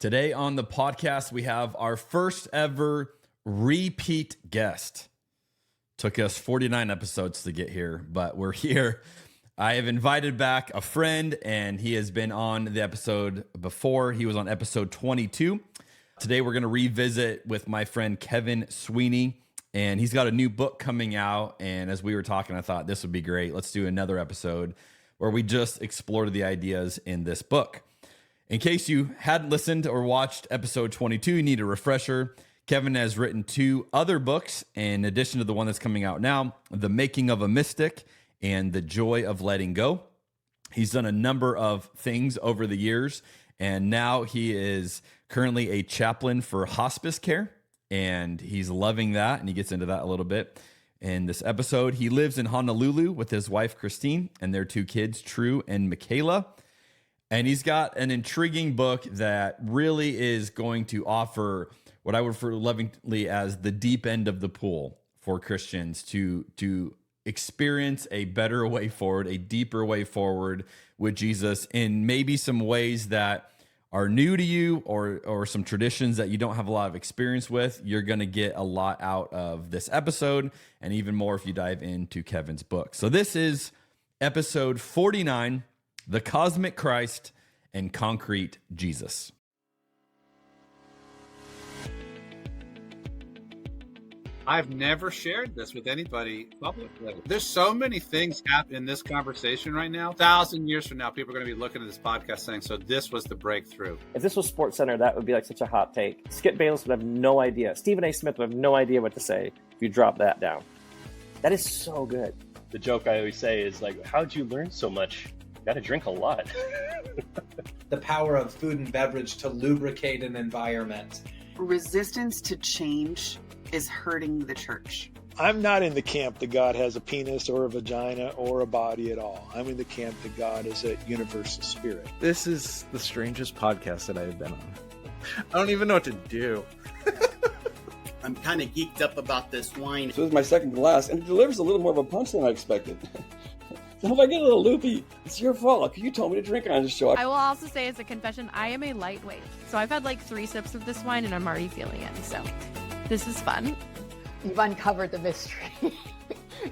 Today on the podcast, we have our first ever repeat guest. Took us 49 episodes to get here, but we're here. I have invited back a friend, and he has been on the episode before. He was on episode 22. Today, we're going to revisit with my friend Kevin Sweeney, and he's got a new book coming out. And as we were talking, I thought this would be great. Let's do another episode where we just explore the ideas in this book. In case you hadn't listened or watched episode 22, you need a refresher. Kevin has written 2 other books in addition to the one that's coming out now, The Making of a Mystic and The Joy of Letting Go. He's done a number of things over the years, and now he is currently a chaplain for hospice care, and he's loving that, and he gets into that a little bit in this episode. He lives in Honolulu with his wife, Christine, and their 2 kids, True and Michaela. And he's got an intriguing book that really is going to offer what I would refer lovingly as the deep end of the pool for Christians to experience a better way forward, a deeper way forward with Jesus in maybe some ways that are new to you or some traditions that you don't have a lot of experience with. You're going to get a lot out of this episode, and even more if you dive into Kevin's book. So this is episode 49, The Cosmic Christ and Concrete Jesus. I've never shared this with anybody publicly. There's so many things happening in this conversation right now. 1,000 years from now, people are going to be looking at this podcast saying, so this was the breakthrough. If this was SportsCenter, that would be like such a hot take. Skip Bayless would have no idea. Stephen A. Smith would have no idea what to say if you drop that down. That is so good. The joke I always say is like, how'd you learn so much? You got to drink a lot. The power of food and beverage to lubricate an environment. Resistance to change is hurting the church. I'm not in the camp that God has a penis or a vagina or a body at all. I'm in the camp that God is a universal spirit. This is the strangest podcast that I've been on. I don't even know what to do. I'm kind of geeked up about this wine. So this is my second glass, and it delivers a little more of a punch than I expected. So if I get a little loopy, it's your fault. You told me to drink on the show. I will also say as a confession, I am a lightweight. So I've had like 3 sips of this wine and I'm already feeling it. So this is fun. You've uncovered the mystery.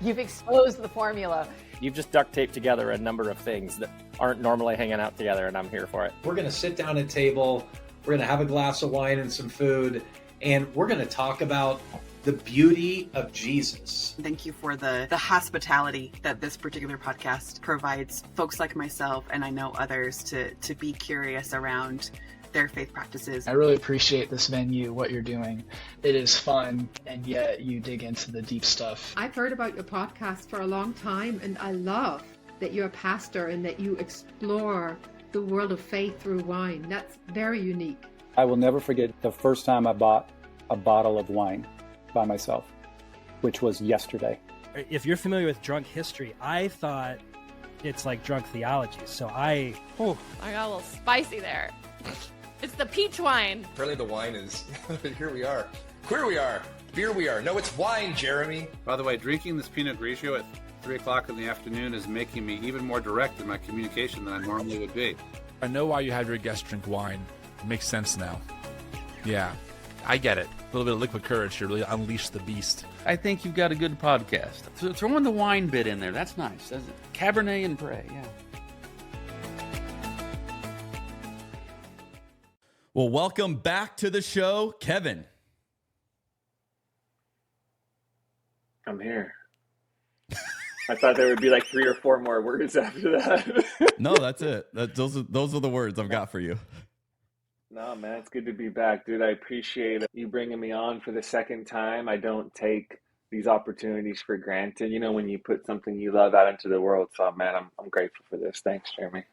You've exposed the formula. You've just duct taped together a number of things that aren't normally hanging out together, and I'm here for it. We're going to sit down at a table, we're going to have a glass of wine and some food, and we're going to talk about the beauty of Jesus. Thank you for the hospitality that this particular podcast provides folks like myself, and I know others, to be curious around their faith practices. I really appreciate this venue, what you're doing. It is fun, and yet you dig into the deep stuff. I've heard about your podcast for a long time, and I love that you're a pastor and that you explore the world of faith through wine. That's very unique. I will never forget the first time I bought a bottle of wine by myself, which was yesterday. If you're familiar with drunk history, I thought it's like drunk theology. So I got a little spicy there. It's the peach wine. Apparently the wine is, here we are. Queer we are. Beer we are. No, it's wine, Jeremy. By the way, drinking this Pinot Grigio at 3 o'clock in the afternoon is making me even more direct in my communication than I normally would be. I know why you have your guests drink wine. It makes sense now. Yeah, I get it. A little bit of liquid courage to really unleash the beast. I think you've got a good podcast. So throw in the wine bit in there. That's nice. That's Cabernet and Bray, yeah. Well, welcome back to the show, Kevin. I'm here. I thought there would be like 3 or 4 more words after that. No, that's it. Those are the words I've got for you. No, man, it's good to be back, dude. I appreciate you bringing me on for the second time. I don't take these opportunities for granted. You know, when you put something you love out into the world. So, man, I'm grateful for this. Thanks, Jeremy.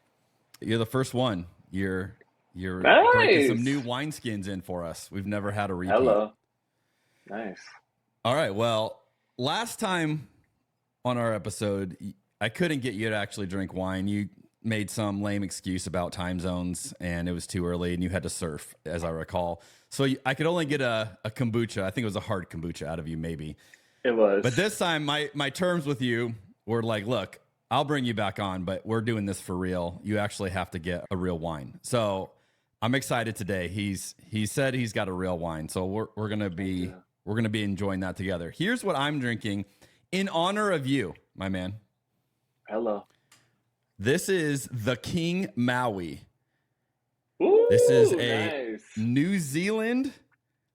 You're the first one. You're nice. Breaking some new wineskins in for us. We've never had a repeat. Hello. Nice. All right. Well, last time on our episode, I couldn't get you to actually drink wine. You made some lame excuse about time zones, and it was too early, and you had to surf, as I recall. So I could only get a kombucha. I think it was a hard kombucha out of you, maybe. It was. But this time, my terms with you were like, look, I'll bring you back on, but we're doing this for real. You actually have to get a real wine. So I'm excited today. He said he's got a real wine, so we're gonna be enjoying that together. Here's what I'm drinking in honor of you, my man. Hello. This is the King Maui. Ooh, This is a nice. New Zealand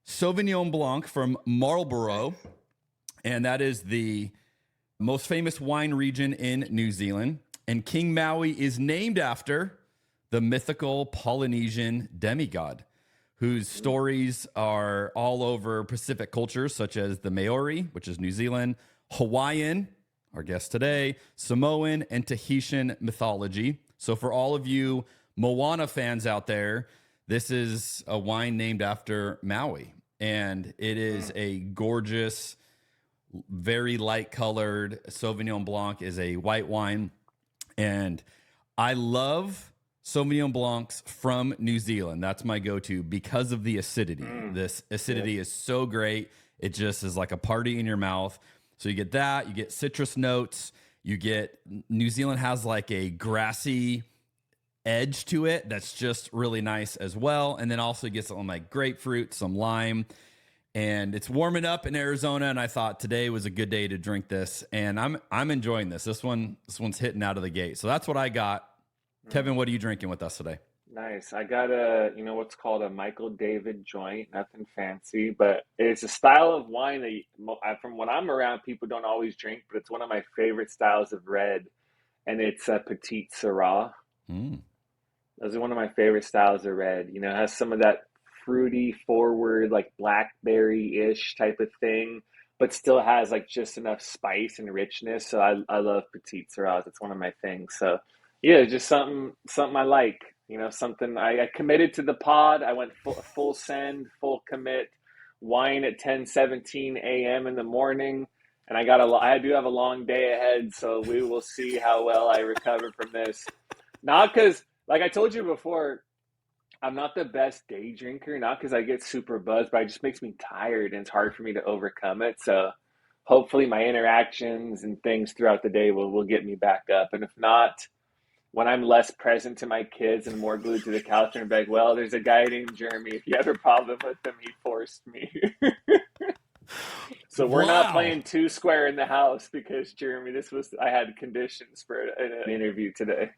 Sauvignon Blanc from Marlborough, and that is the most famous wine region in New Zealand. And King Maui is named after the mythical Polynesian demigod, whose stories are all over Pacific cultures, such as the Maori, which is New Zealand, Hawaiian, our guest today, Samoan, and Tahitian mythology. So for all of you Moana fans out there, this is a wine named after Maui. And it is a gorgeous, very light-colored Sauvignon Blanc, is a white wine. And I love Sauvignon Blancs from New Zealand. That's my go-to because of the acidity. This acidity is so great. It just is like a party in your mouth. So you get that, you get citrus notes, you get, New Zealand has like a grassy edge to it that's just really nice as well. And then also you get some like grapefruit, some lime, and it's warming up in Arizona. And I thought today was a good day to drink this, and I'm enjoying this. This one's hitting out of the gate. So that's what I got. Kevin, what are you drinking with us today? Nice. I got what's called a Michael David joint. Nothing fancy, but it's a style of wine that from when I'm around, people don't always drink, but it's one of my favorite styles of red, and it's a Petite Syrah. Those are one of my favorite styles of red. You know, it has some of that fruity, forward, like blackberry-ish type of thing, but still has like just enough spice and richness. So I love Petite Syrahs. It's one of my things. So yeah, just something I like, you know, something I committed to the pod. I went full send, full commit, wine at 10:17 a.m. in the morning. And I do have a long day ahead. So we will see how well I recover from this. Not because, like I told you before, I'm not the best day drinker, not because I get super buzzed, but it just makes me tired and it's hard for me to overcome it. So hopefully my interactions and things throughout the day will get me back up. And if not, when I'm less present to my kids and more glued to the couch and be like, well, there's a guy named Jeremy. If you have a problem with him, he forced me. So we're not playing two square in the house because Jeremy, I had conditions for an interview today.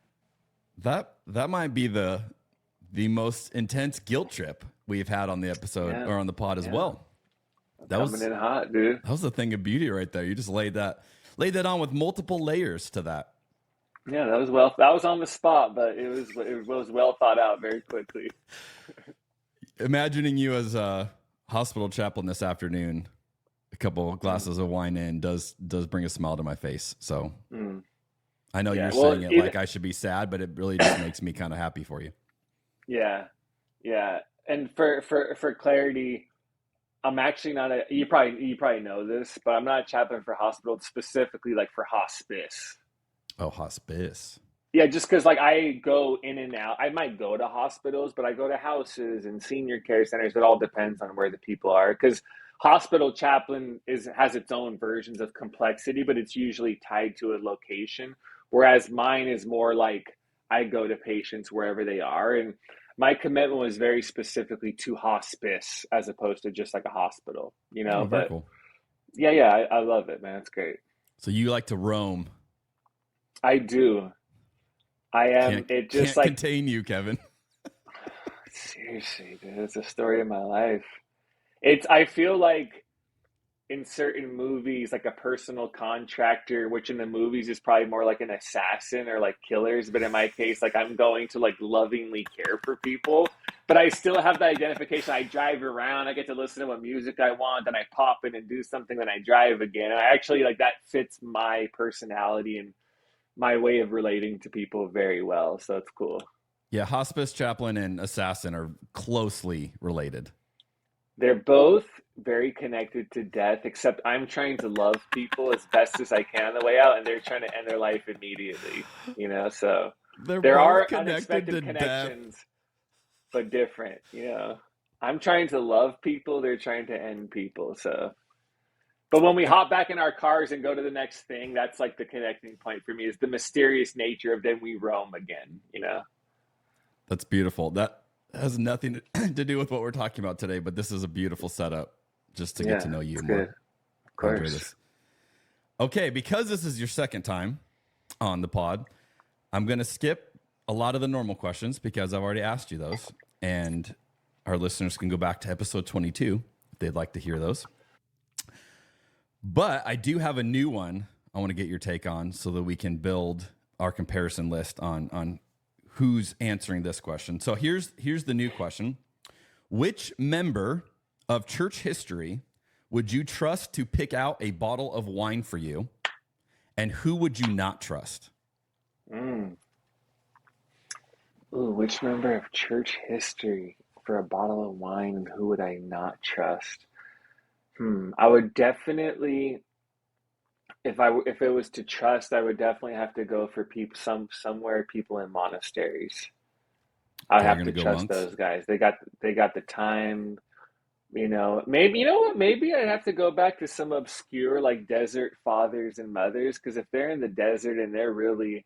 That might be the most intense guilt trip we've had on the episode or on the pod as well. That Coming in hot, dude. That was the thing of beauty right there. You just laid that on with multiple layers to that. Yeah, that was on the spot, but it was well thought out very quickly. Imagining you as a hospital chaplain this afternoon, a couple of glasses of wine in does bring a smile to my face. So I know you're saying it like I should be sad, but it really just makes me kind of happy for you. Yeah. And for clarity, I'm actually not you probably know this, but I'm not a chaplain for hospitals, specifically like for hospice. Oh, hospice. Yeah, just because like I go in and out. I might go to hospitals, but I go to houses and senior care centers. It all depends on where the people are. Because hospital chaplain has its own versions of complexity, but it's usually tied to a location. Whereas mine is more like I go to patients wherever they are. And my commitment was very specifically to hospice as opposed to just like a hospital, you know. But cool. Yeah, I love it, man. It's great. So you like to roam. I do. I am. It just can't contain you, Kevin. Seriously, dude, it's a story of my life. I feel like in certain movies, like a personal contractor, which in the movies is probably more like an assassin or like killers. But in my case, like I'm going to like lovingly care for people, but I still have the identification. I drive around, I get to listen to what music I want, and I pop in and do something, then I drive again. And I actually like that fits my personality and my way of relating to people very well. So it's cool. Yeah, hospice chaplain and assassin are closely related. They're both very connected to death, except I'm trying to love people as best as I can on the way out, and they're trying to end their life immediately, you know? So there are unexpected connections, but different, you know? I'm trying to love people, they're trying to end people, so... But when we hop back in our cars and go to the next thing, that's like the connecting point for me, is the mysterious nature of then we roam again, you know? That's beautiful. has nothing to do with what we're talking about today, but this is a beautiful setup just to get to know you it's more. good. Of course. Enjoy this. Okay, because this is your second time on the pod, I'm going to skip a lot of the normal questions because I've already asked you those, and our listeners can go back to episode 22 if they'd like to hear those. But I do have a new one I want to get your take on so that we can build our comparison list on who's answering this question. So here's the new question. Which member of church history would you trust to pick out a bottle of wine for you, and who would you not trust? Ooh, which member of church history for a bottle of wine, and who would I not trust? I would definitely, if it was to trust, I would definitely have to go for people people in monasteries. I'd have to trust those guys. They got the time. Maybe I'd have to go back to some obscure like desert fathers and mothers, because if they're in the desert and they're really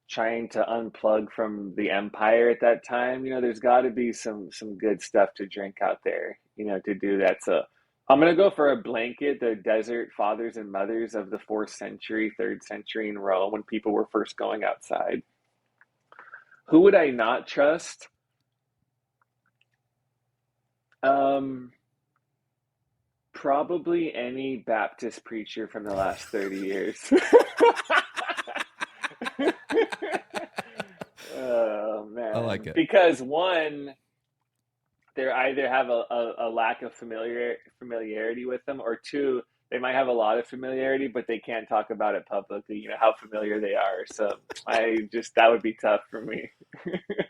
trying to unplug from the empire at that time, there's got to be some good stuff to drink out there, to do that. So I'm going to go for a blanket, the desert fathers and mothers of the 4th century, 3rd century in Rome, when people were first going outside. Who would I not trust? Probably any Baptist preacher from the last 30 years. Oh, man. I like it. Because one, they either have a lack of familiarity with them, or two, they might have a lot of familiarity, but they can't talk about it publicly, how familiar they are. So that would be tough for me.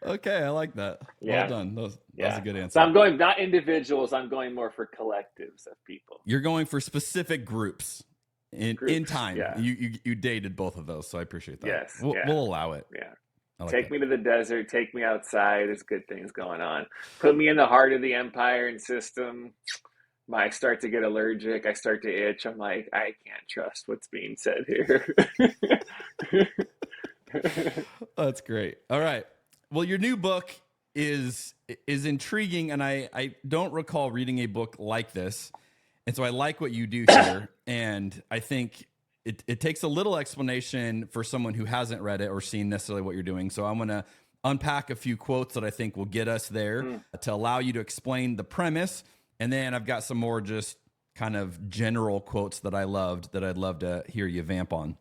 Okay, I like that. Yeah. Well done. That was a good answer. So I'm going, not individuals, I'm going more for collectives of people. You're going for specific groups in time. Yeah. You dated both of those, so I appreciate that. Yes. We'll allow it. Yeah. Take me to the desert, take me outside. There's good things going on. Put me in the heart of the empire and system. I start to get allergic. I start to itch. I'm like, I can't trust what's being said here. That's great. All right. Well, your new book is intriguing, and I don't recall reading a book like this. And so I like what you do here. And I think it takes a little explanation for someone who hasn't read it or seen necessarily what you're doing. So I'm going to unpack a few quotes that I think will get us there to allow you to explain the premise. And then I've got some more just kind of general quotes that I loved that I'd love to hear you vamp on.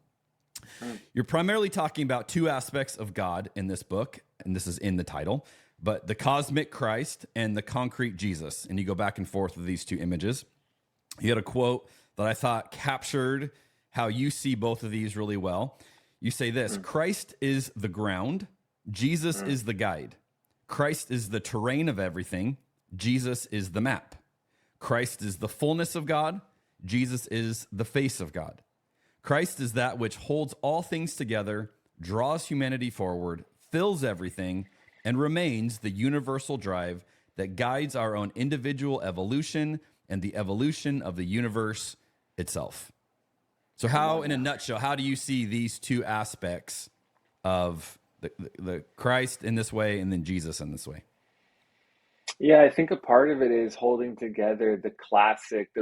You're primarily talking about two aspects of God in this book, and this is in the title, but the cosmic Christ and the concrete Jesus. And you go back and forth with these two images. You had a quote that I thought captured how you see both of these really well. You say this: Christ is the ground, Jesus is the guide. Christ is the terrain of everything, Jesus is the map. Christ is the fullness of God, Jesus is the face of God. Christ is that which holds all things together, draws humanity forward, fills everything, and remains the universal drive that guides our own individual evolution and the evolution of the universe itself. So how, in a nutshell, how do you see these two aspects of the Christ in this way and then Jesus in this way? Yeah, I think a part of it is holding together the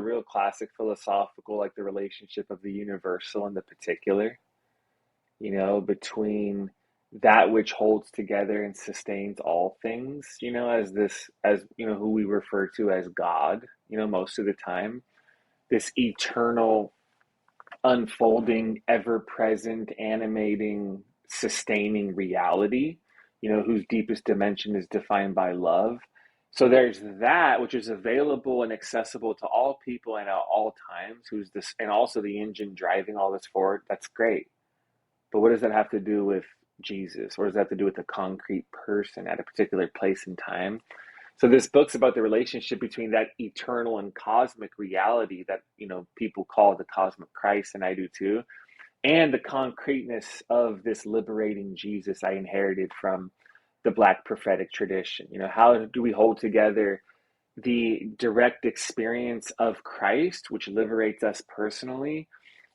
real classic philosophical, like the relationship of the universal and the particular, between that which holds together and sustains all things, as who we refer to as God, most of the time, this eternal, unfolding, ever-present, animating, sustaining reality, whose deepest dimension is defined by love. So there's that which is available and accessible to all people and at all times, and also the engine driving all this forward. That's great. But what does that have to do with Jesus? What does that have to do with a concrete person at a particular place and time? So this book's about the relationship between that eternal and cosmic reality that, people call the cosmic Christ, and I do too, and the concreteness of this liberating Jesus I inherited from the Black prophetic tradition. How do we hold together the direct experience of Christ, which liberates us personally,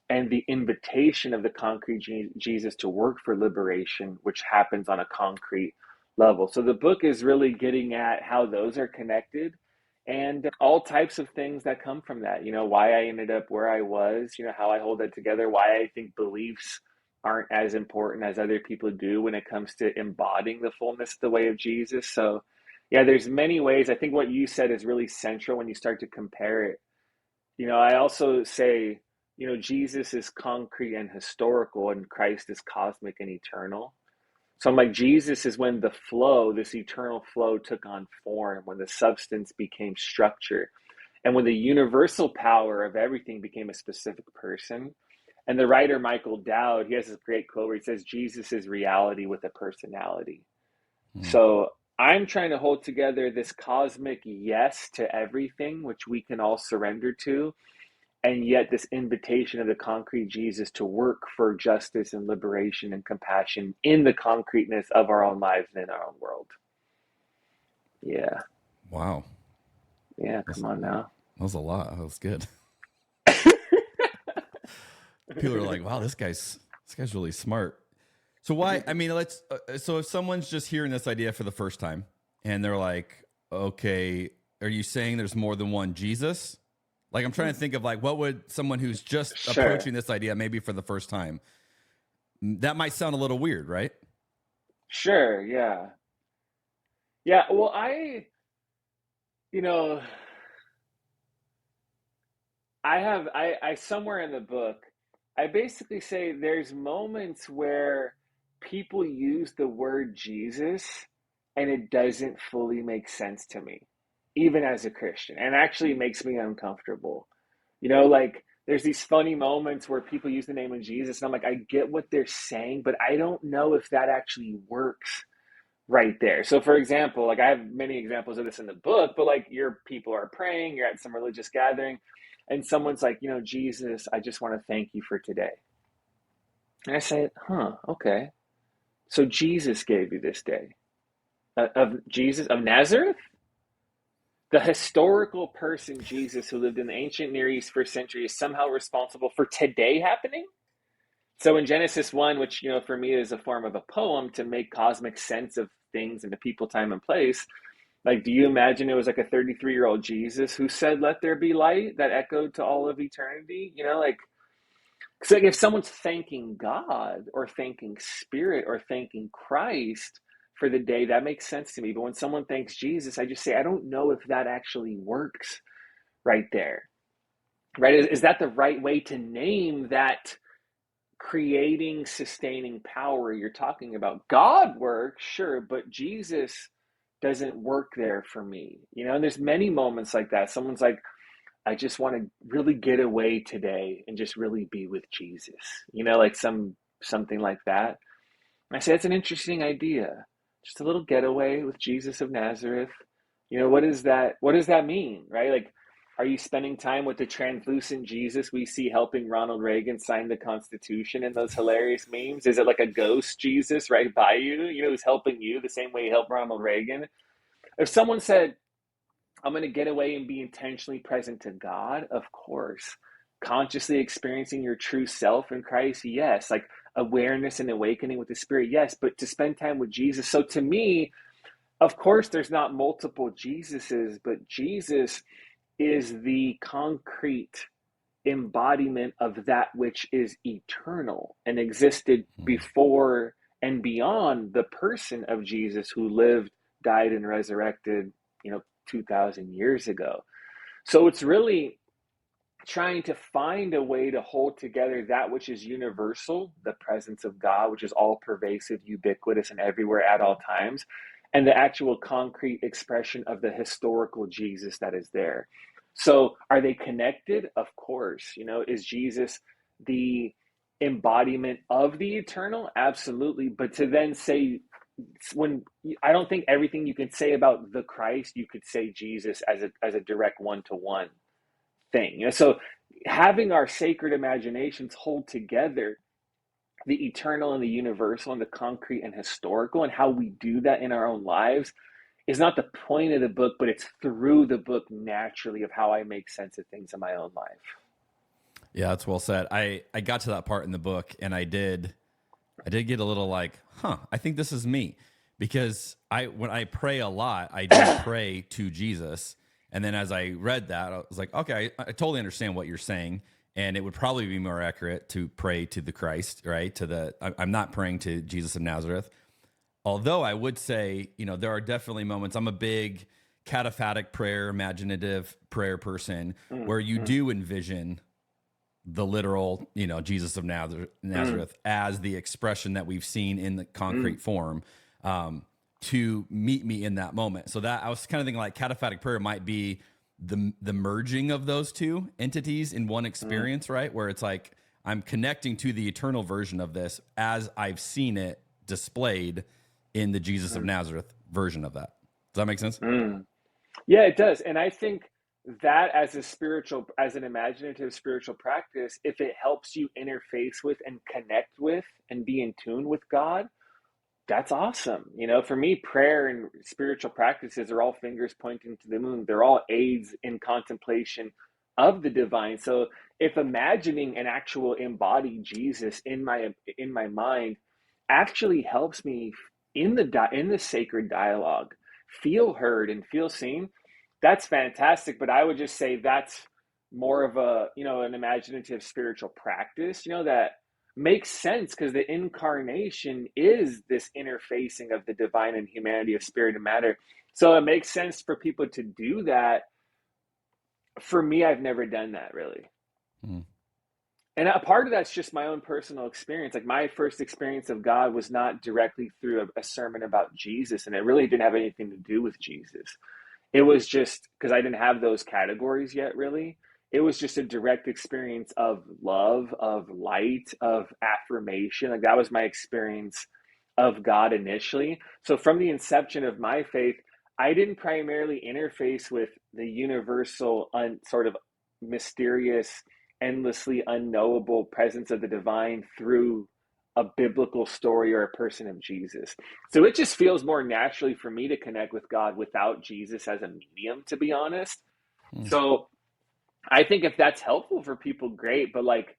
and the invitation of the concrete Jesus to work for liberation, which happens on a concrete level. So the book is really getting at how those are connected and all types of things that come from that. Why I ended up where I was, how I hold that together, why I think beliefs aren't as important as other people do when it comes to embodying the fullness of the way of Jesus. So yeah, there's many ways. I think what you said is really central when you start to compare it. I also say, Jesus is concrete and historical, and Christ is cosmic and eternal. So I'm like, Jesus is when the flow, this eternal flow, took on form, when the substance became structure, and when the universal power of everything became a specific person. And the writer Michael Dowd, he has this great quote where he says, Jesus is reality with a personality. So I'm trying to hold together this cosmic yes to everything, which we can all surrender to, and yet this invitation of the concrete Jesus to work for justice and liberation and compassion in the concreteness of our own lives and in our own world. Yeah. Wow. Yeah, come on now. That was a lot. That was good. People are like, wow, this guy's really smart. So why, so if someone's just hearing this idea for the first time and they're like, okay, are you saying there's more than one Jesus? Like, I'm trying to think of like, what would someone who's just approaching this idea maybe for the first time, that might sound a little weird, right? Sure. Yeah. Yeah. Well, I somewhere in the book, I basically say there's moments where people use the word Jesus and it doesn't fully make sense to me, even as a Christian, and actually makes me uncomfortable. Like there's these funny moments where people use the name of Jesus and I'm like, I get what they're saying, but I don't know if that actually works right there. So for example, like I have many examples of this in the book, but like your people are praying, you're at some religious gathering, and someone's like, Jesus, I just want to thank you for today. And I say, okay. So Jesus gave you this day. Of Jesus of Nazareth? The historical person Jesus who lived in the ancient Near East for centuries is somehow responsible for today happening? So in Genesis 1, which, for me is a form of a poem to make cosmic sense of things into people, time, and place, like, do you imagine it was like a 33-year-old Jesus who said, let there be light, that echoed to all of eternity? So if someone's thanking God or thanking Spirit or thanking Christ for the day, that makes sense to me. But when someone thanks Jesus, I just say, I don't know if that actually works right there. Right? Is that the right way to name that creating, sustaining power you're talking about? God works, sure, but Jesus doesn't work there for me. And there's many moments like that. Someone's like, I just want to really get away today and just really be with Jesus, like something like that. I say, that's an interesting idea. Just a little getaway with Jesus of Nazareth. What does that mean, right? Like, are you spending time with the translucent Jesus we see helping Ronald Reagan sign the Constitution in those hilarious memes? Is it like a ghost Jesus right by you, who's helping you the same way he helped Ronald Reagan? If someone said, I'm going to get away and be intentionally present to God, of course. Consciously experiencing your true self in Christ, yes. Like awareness and awakening with the Spirit, yes. But to spend time with Jesus. So to me, of course, there's not multiple Jesuses, but Jesus is the concrete embodiment of that which is eternal and existed before and beyond the person of Jesus who lived, died, and resurrected, 2,000 years ago. So it's really trying to find a way to hold together that which is universal, the presence of God, which is all pervasive, ubiquitous, and everywhere at all times, and the actual concrete expression of the historical Jesus that is there. So are they connected? Of course. Is Jesus the embodiment of the eternal? Absolutely. But to then say, I don't think everything you can say about the Christ, you could say Jesus as a direct one-to-one thing. So having our sacred imaginations hold together the eternal and the universal and the concrete and historical, and how we do that in our own lives is not the point of the book, but it's through the book naturally of how I make sense of things in my own life. Yeah, that's well said. I got to that part in the book and I did get a little like, I think this is me, because when I pray a lot, I do pray to Jesus. And then as I read that, I was like, okay, I totally understand what you're saying. And it would probably be more accurate to pray to the Christ, right? I'm not praying to Jesus of Nazareth. Although I would say, there are definitely moments. I'm a big cataphatic prayer, imaginative prayer person, where you do envision the literal, Jesus of Nazareth as the expression that we've seen in the concrete form, to meet me in that moment. So that I was kind of thinking like cataphatic prayer might be the merging of those two entities in one experience, right? Where it's like I'm connecting to the eternal version of this as I've seen it displayed in the Jesus of Nazareth version of that. Does that make sense? Yeah, it does. And I think that as an imaginative spiritual practice, if it helps you interface with and connect with and be in tune with God, that's awesome. For me, prayer and spiritual practices are all fingers pointing to the moon. They're all aids in contemplation of the divine. So if imagining an actual embodied Jesus in my mind actually helps me in the sacred dialogue feel heard and feel seen, that's fantastic. But I would just say that's more of an imaginative spiritual practice, that makes sense because the incarnation is this interfacing of the divine and humanity, of spirit and matter. So it makes sense for people to do that. For me, I've never done that really. And a part of that's just my own personal experience. Like my first experience of God was not directly through a sermon about Jesus, and it really didn't have anything to do with Jesus. It was just because I didn't have those categories yet, really. It was just a direct experience of love, of light, of affirmation. Like that was my experience of God initially. So from the inception of my faith, I didn't primarily interface with the universal, sort of mysterious, endlessly unknowable presence of the divine through a biblical story or a person of Jesus. So it just feels more naturally for me to connect with God without Jesus as a medium, to be honest. So I think if that's helpful for people, great. But like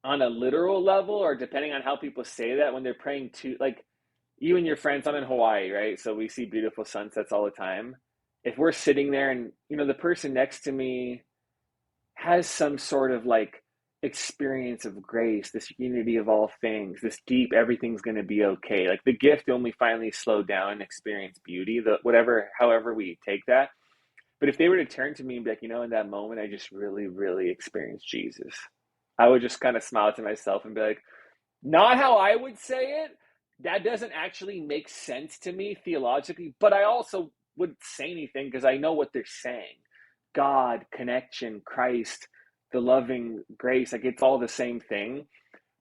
on a literal level, or depending on how people say that when they're praying to, like you and your friends, I'm in Hawaii, right? So we see beautiful sunsets all the time. If we're sitting there and, the person next to me has some sort of like experience of grace, this unity of all things, this deep, everything's going to be okay. Like the gift only finally slow down and experience beauty, however we take that. But if they were to turn to me and be like, in that moment, I just really, really experienced Jesus, I would just kind of smile to myself and be like, not how I would say it. That doesn't actually make sense to me theologically, but I also wouldn't say anything because I know what they're saying. God, connection, Christ, the loving grace, like it's all the same thing.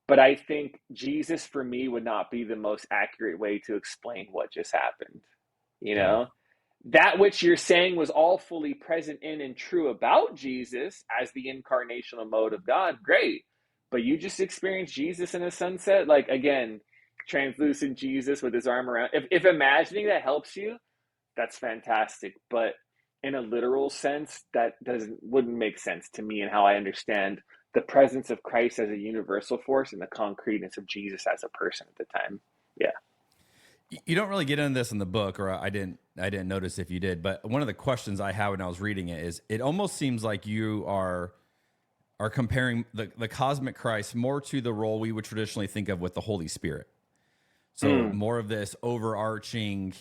But I think Jesus for me would not be the most accurate way to explain what just happened. That which you're saying was all fully present in and true about Jesus as the incarnational mode of God, great. But you just experienced Jesus in a sunset, like again, translucent Jesus with his arm around. If imagining that helps you, that's fantastic. But in a literal sense, that wouldn't make sense to me and how I understand the presence of Christ as a universal force and the concreteness of Jesus as a person at the time. Yeah. You don't really get into this in the book, or I didn't notice if you did, but one of the questions I had when I was reading it is, it almost seems like you are comparing the cosmic Christ more to the role we would traditionally think of with the Holy Spirit. So more of this overarching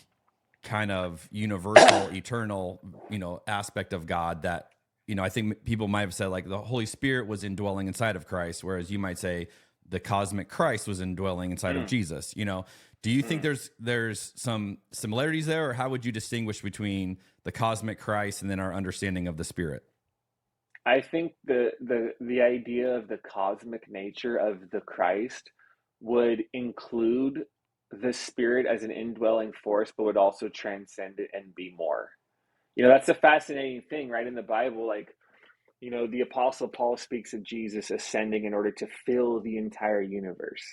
kind of universal, eternal, aspect of God that, I think people might have said like the Holy Spirit was indwelling inside of Christ, whereas you might say the cosmic Christ was indwelling inside of Jesus. Do you think there's some similarities there, or how would you distinguish between the cosmic Christ and then our understanding of the Spirit? I think the idea of the cosmic nature of the Christ would include the Spirit as an indwelling force, but would also transcend it and be more. That's a fascinating thing, right? In the Bible, like, the Apostle Paul speaks of Jesus ascending in order to fill the entire universe,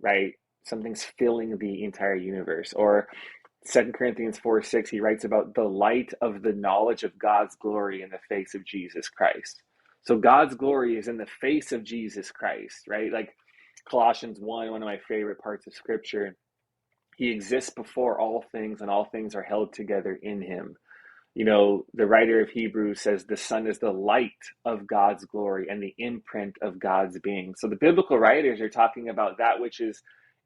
right? Something's filling the entire universe. Or 2 Corinthians 4:6, he writes about the light of the knowledge of God's glory in the face of Jesus Christ. So God's glory is in the face of Jesus Christ, right? Like Colossians 1, one of my favorite parts of Scripture, He exists before all things, and all things are held together in him. You know, the writer of Hebrews says the Son is the light of God's glory and the imprint of God's being. So the biblical writers are talking about that which is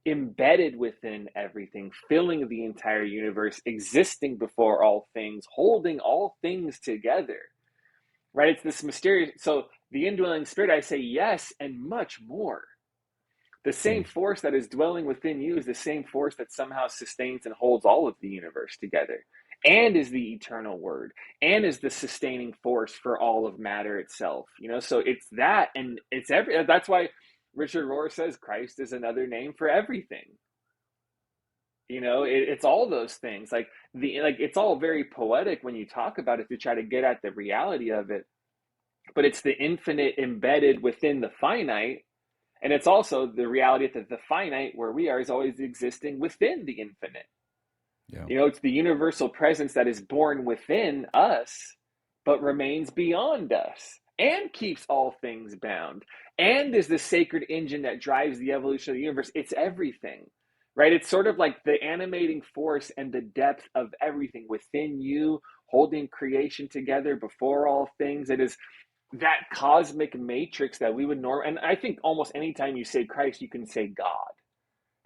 embedded within everything, filling the entire universe, existing before all things, holding all things together, right? It's this mysterious. So the indwelling Spirit, I say yes, and much more. The same force that is dwelling within you is the same force that somehow sustains and holds all of the universe together, and is the eternal word, and is the sustaining force for all of matter itself. You know, so it's that, and it's that's why Richard Rohr says Christ is another name for everything. You know, it's all those things. Like it's all very poetic when you talk about it to try to get at the reality of it, but it's the infinite embedded within the finite. And it's also the reality that the finite, where we are, is always existing within the infinite. Yeah. You know, it's the universal presence that is born within us, but remains beyond us, and keeps all things bound, and is the sacred engine that drives the evolution of the universe. It's everything, right? It's sort of like the animating force and the depth of everything within you, holding creation together before all things. It is that cosmic matrix that we would normally, and I think almost anytime you say Christ, you can say God.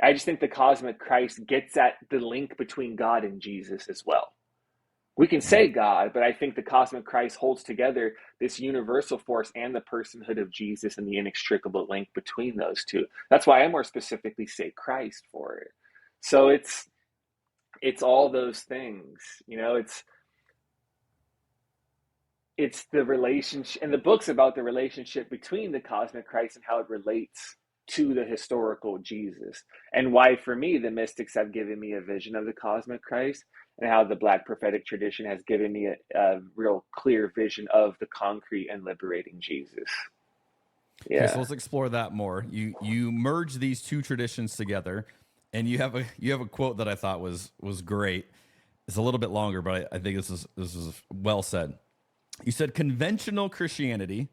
I just think the cosmic Christ gets at the link between God and Jesus as well. We can say God, but I think the cosmic Christ holds together this universal force and the personhood of Jesus and the inextricable link between those two. That's why I more specifically say Christ for it. So it's all those things, you know, it's the relationship, and the book's about the relationship between the cosmic Christ and how it relates to the historical Jesus, and why for me the mystics have given me a vision of the cosmic Christ, and how the Black prophetic tradition has given me a real clear vision of the concrete and liberating Jesus. Yeah. Okay, so let's explore that more. You merge these two traditions together, and you have a quote that I thought was great. It's a little bit longer, but I think this is well said. You said conventional Christianity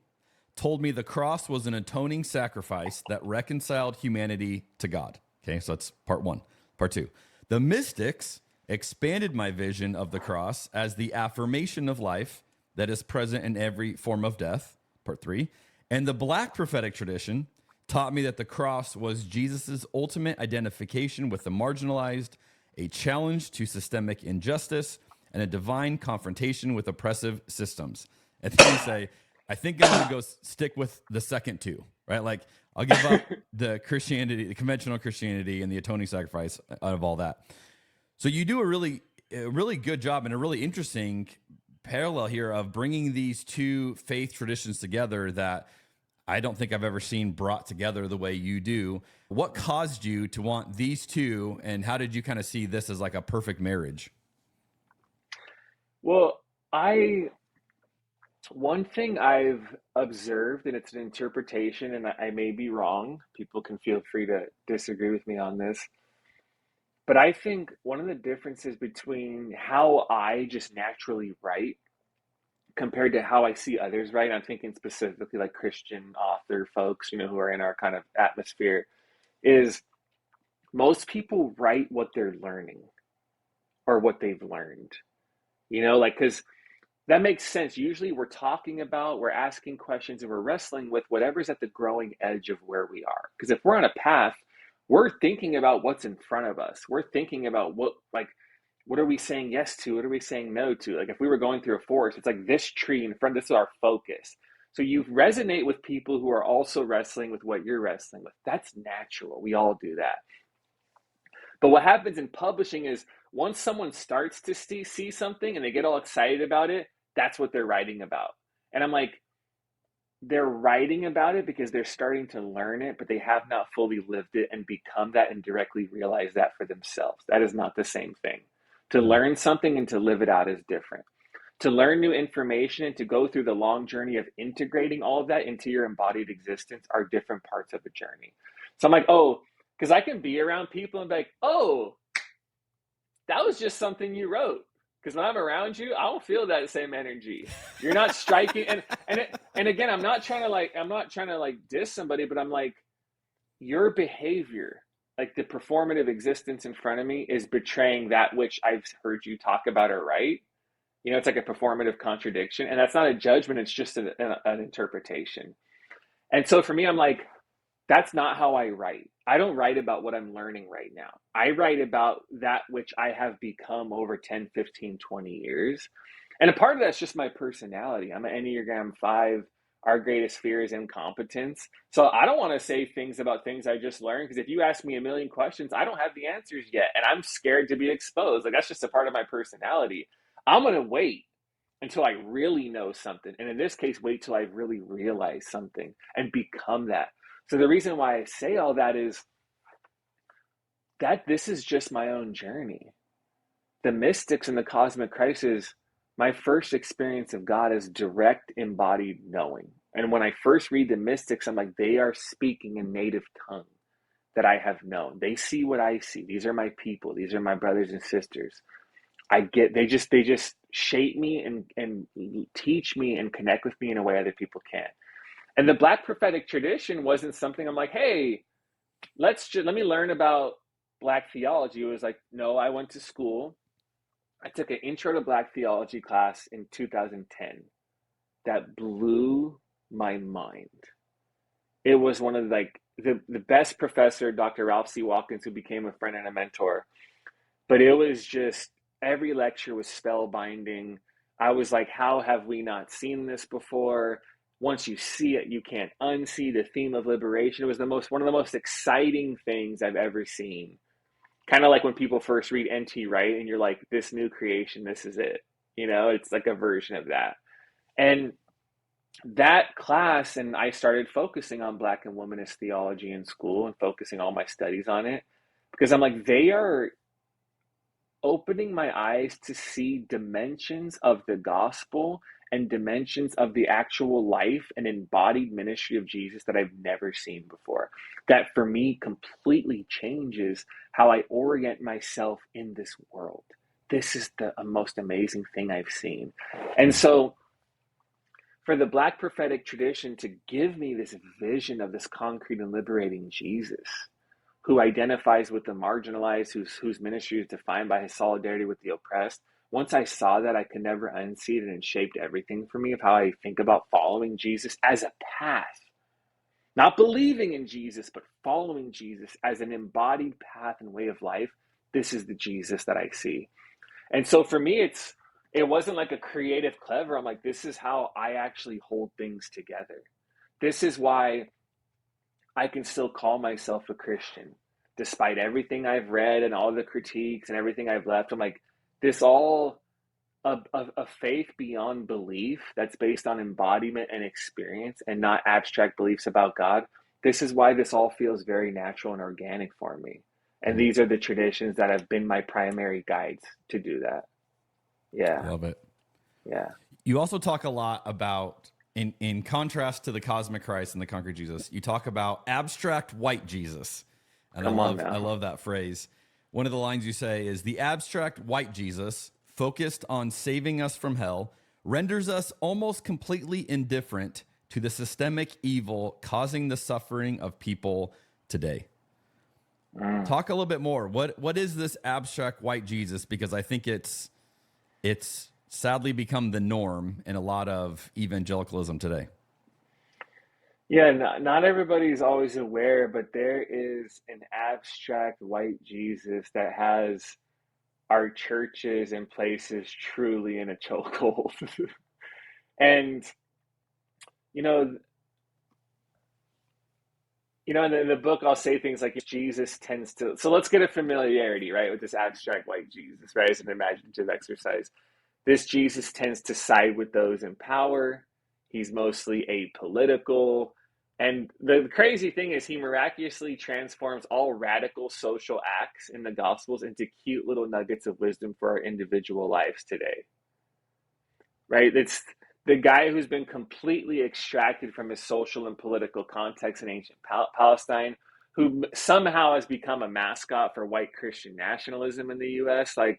told me the cross was an atoning sacrifice that reconciled humanity to God. Okay, so that's part one. Part two, the mystics expanded my vision of the cross as the affirmation of life that is present in every form of death. Part three, and the Black prophetic tradition taught me that the cross was Jesus's ultimate identification with the marginalized, a challenge to systemic injustice, and a divine confrontation with oppressive systems. And then you say, I think I'm going to go stick with the second two, right? Like, I'll give up the Christianity, the conventional Christianity, and the atoning sacrifice out of all that. So you do a really good job and a really interesting parallel here of bringing these two faith traditions together that I don't think I've ever seen brought together the way you do. What caused you to want these two, and how did you kind of see this as like a perfect marriage? Well, one thing I've observed, and it's an interpretation, and I may be wrong, people can feel free to disagree with me on this, but I think one of the differences between how I just naturally write compared to how I see others write, I'm thinking specifically like Christian author folks, you know, who are in our kind of atmosphere, is most people write what they're learning or what they've learned. You know, like, because that makes sense. Usually we're asking questions, and we're wrestling with whatever's at the growing edge of where we are. Because if we're on a path, we're thinking about what's in front of us. We're thinking about what are we saying yes to? What are we saying no to? Like if we were going through a forest, it's like this tree in front, this is our focus. So you resonate with people who are also wrestling with what you're wrestling with. That's natural. We all do that. But what happens in publishing is once someone starts to see something and they get all excited about it, that's what they're writing about. And I'm like, they're writing about it because they're starting to learn it, but they have not fully lived it and become that and directly realize that for themselves. That is not the same thing. To learn something and to live it out is different. To learn new information and to go through the long journey of integrating all of that into your embodied existence are different parts of the journey. So I'm like, oh, because I can be around people and be like, oh, that was just something you wrote. Because when I'm around you, I don't feel that same energy. You're not striking. And again, I'm not trying to diss somebody, but I'm like, your behavior like the performative existence in front of me is betraying that which I've heard you talk about or write. You know, it's like a performative contradiction, and that's not a judgment. It's just an interpretation. And so for me, I'm like, that's not how I write. I don't write about what I'm learning right now. I write about that which I have become over 10, 15, 20 years. And a part of that's just my personality. I'm an Enneagram 5. Our greatest fear is incompetence. So I don't want to say things about things I just learned, because if you ask me a million questions, I don't have the answers yet. And I'm scared to be exposed. Like, that's just a part of my personality. I'm going to wait until I really know something. And in this case, wait till I really realize something and become that. So the reason why I say all that is that this is just my own journey. The mystics and the cosmic crisis, my first experience of God is direct embodied knowing. And when I first read the mystics, I'm like, they are speaking in native tongue that I have known. They see what I see. These are my people. These are my brothers and sisters. They just shape me and teach me and connect with me in a way other people can't. And the Black prophetic tradition wasn't something I'm like, hey, let me learn about Black theology. It was like, no, I went to school. I took an intro to Black theology class in 2010 that blew my mind. It was one of the best professor, Dr. Ralph C. Watkins, who became a friend and a mentor. But it was just, every lecture was spellbinding. I was like, how have we not seen this before? Once you see it, you can't unsee the theme of liberation. It was one of the most exciting things I've ever seen. Kind of like when people first read N.T. Wright and you're like, this new creation, this is it. You know, it's like a version of that. And that class, and I started focusing on Black and womanist theology in school and focusing all my studies on it, because I'm like, they are opening my eyes to see dimensions of the gospel and dimensions of the actual life and embodied ministry of Jesus that I've never seen before. That for me completely changes how I orient myself in this world. This is the most amazing thing I've seen. And so for the Black prophetic tradition to give me this vision of this concrete and liberating Jesus, who identifies with the marginalized, whose ministry is defined by his solidarity with the oppressed. Once I saw that, I could never unsee it, and it shaped everything for me of how I think about following Jesus as a path. Not believing in Jesus, but following Jesus as an embodied path and way of life. This is the Jesus that I see. And so for me, it wasn't like a creative clever. I'm like, this is how I actually hold things together. This is why I can still call myself a Christian, despite everything I've read and all the critiques and everything I've left. I'm like, this all a faith beyond belief that's based on embodiment and experience and not abstract beliefs about God. This is why this all feels very natural and organic for me. And these are the traditions that have been my primary guides to do that. Yeah. Love it. Yeah. You also talk a lot about, in contrast to the cosmic Christ and the concrete Jesus, you talk about abstract white Jesus. And I love that phrase. One of the lines you say is, the abstract white Jesus, focused on saving us from hell, renders us almost completely indifferent to the systemic evil causing the suffering of people today. Talk a little bit more. What is this abstract white Jesus? Because I think it's sadly become the norm in a lot of evangelicalism today. Yeah, not everybody's always aware, but there is an abstract white Jesus that has our churches and places truly in a chokehold. And, in the book, I'll say things like Jesus tends to, so let's get a familiarity, right, with this abstract white Jesus, right, as an imaginative exercise. This Jesus tends to side with those in power. He's mostly apolitical. And the crazy thing is he miraculously transforms all radical social acts in the Gospels into cute little nuggets of wisdom for our individual lives today. Right? It's the guy who's been completely extracted from his social and political context in ancient Palestine, who somehow has become a mascot for white Christian nationalism in the U.S. In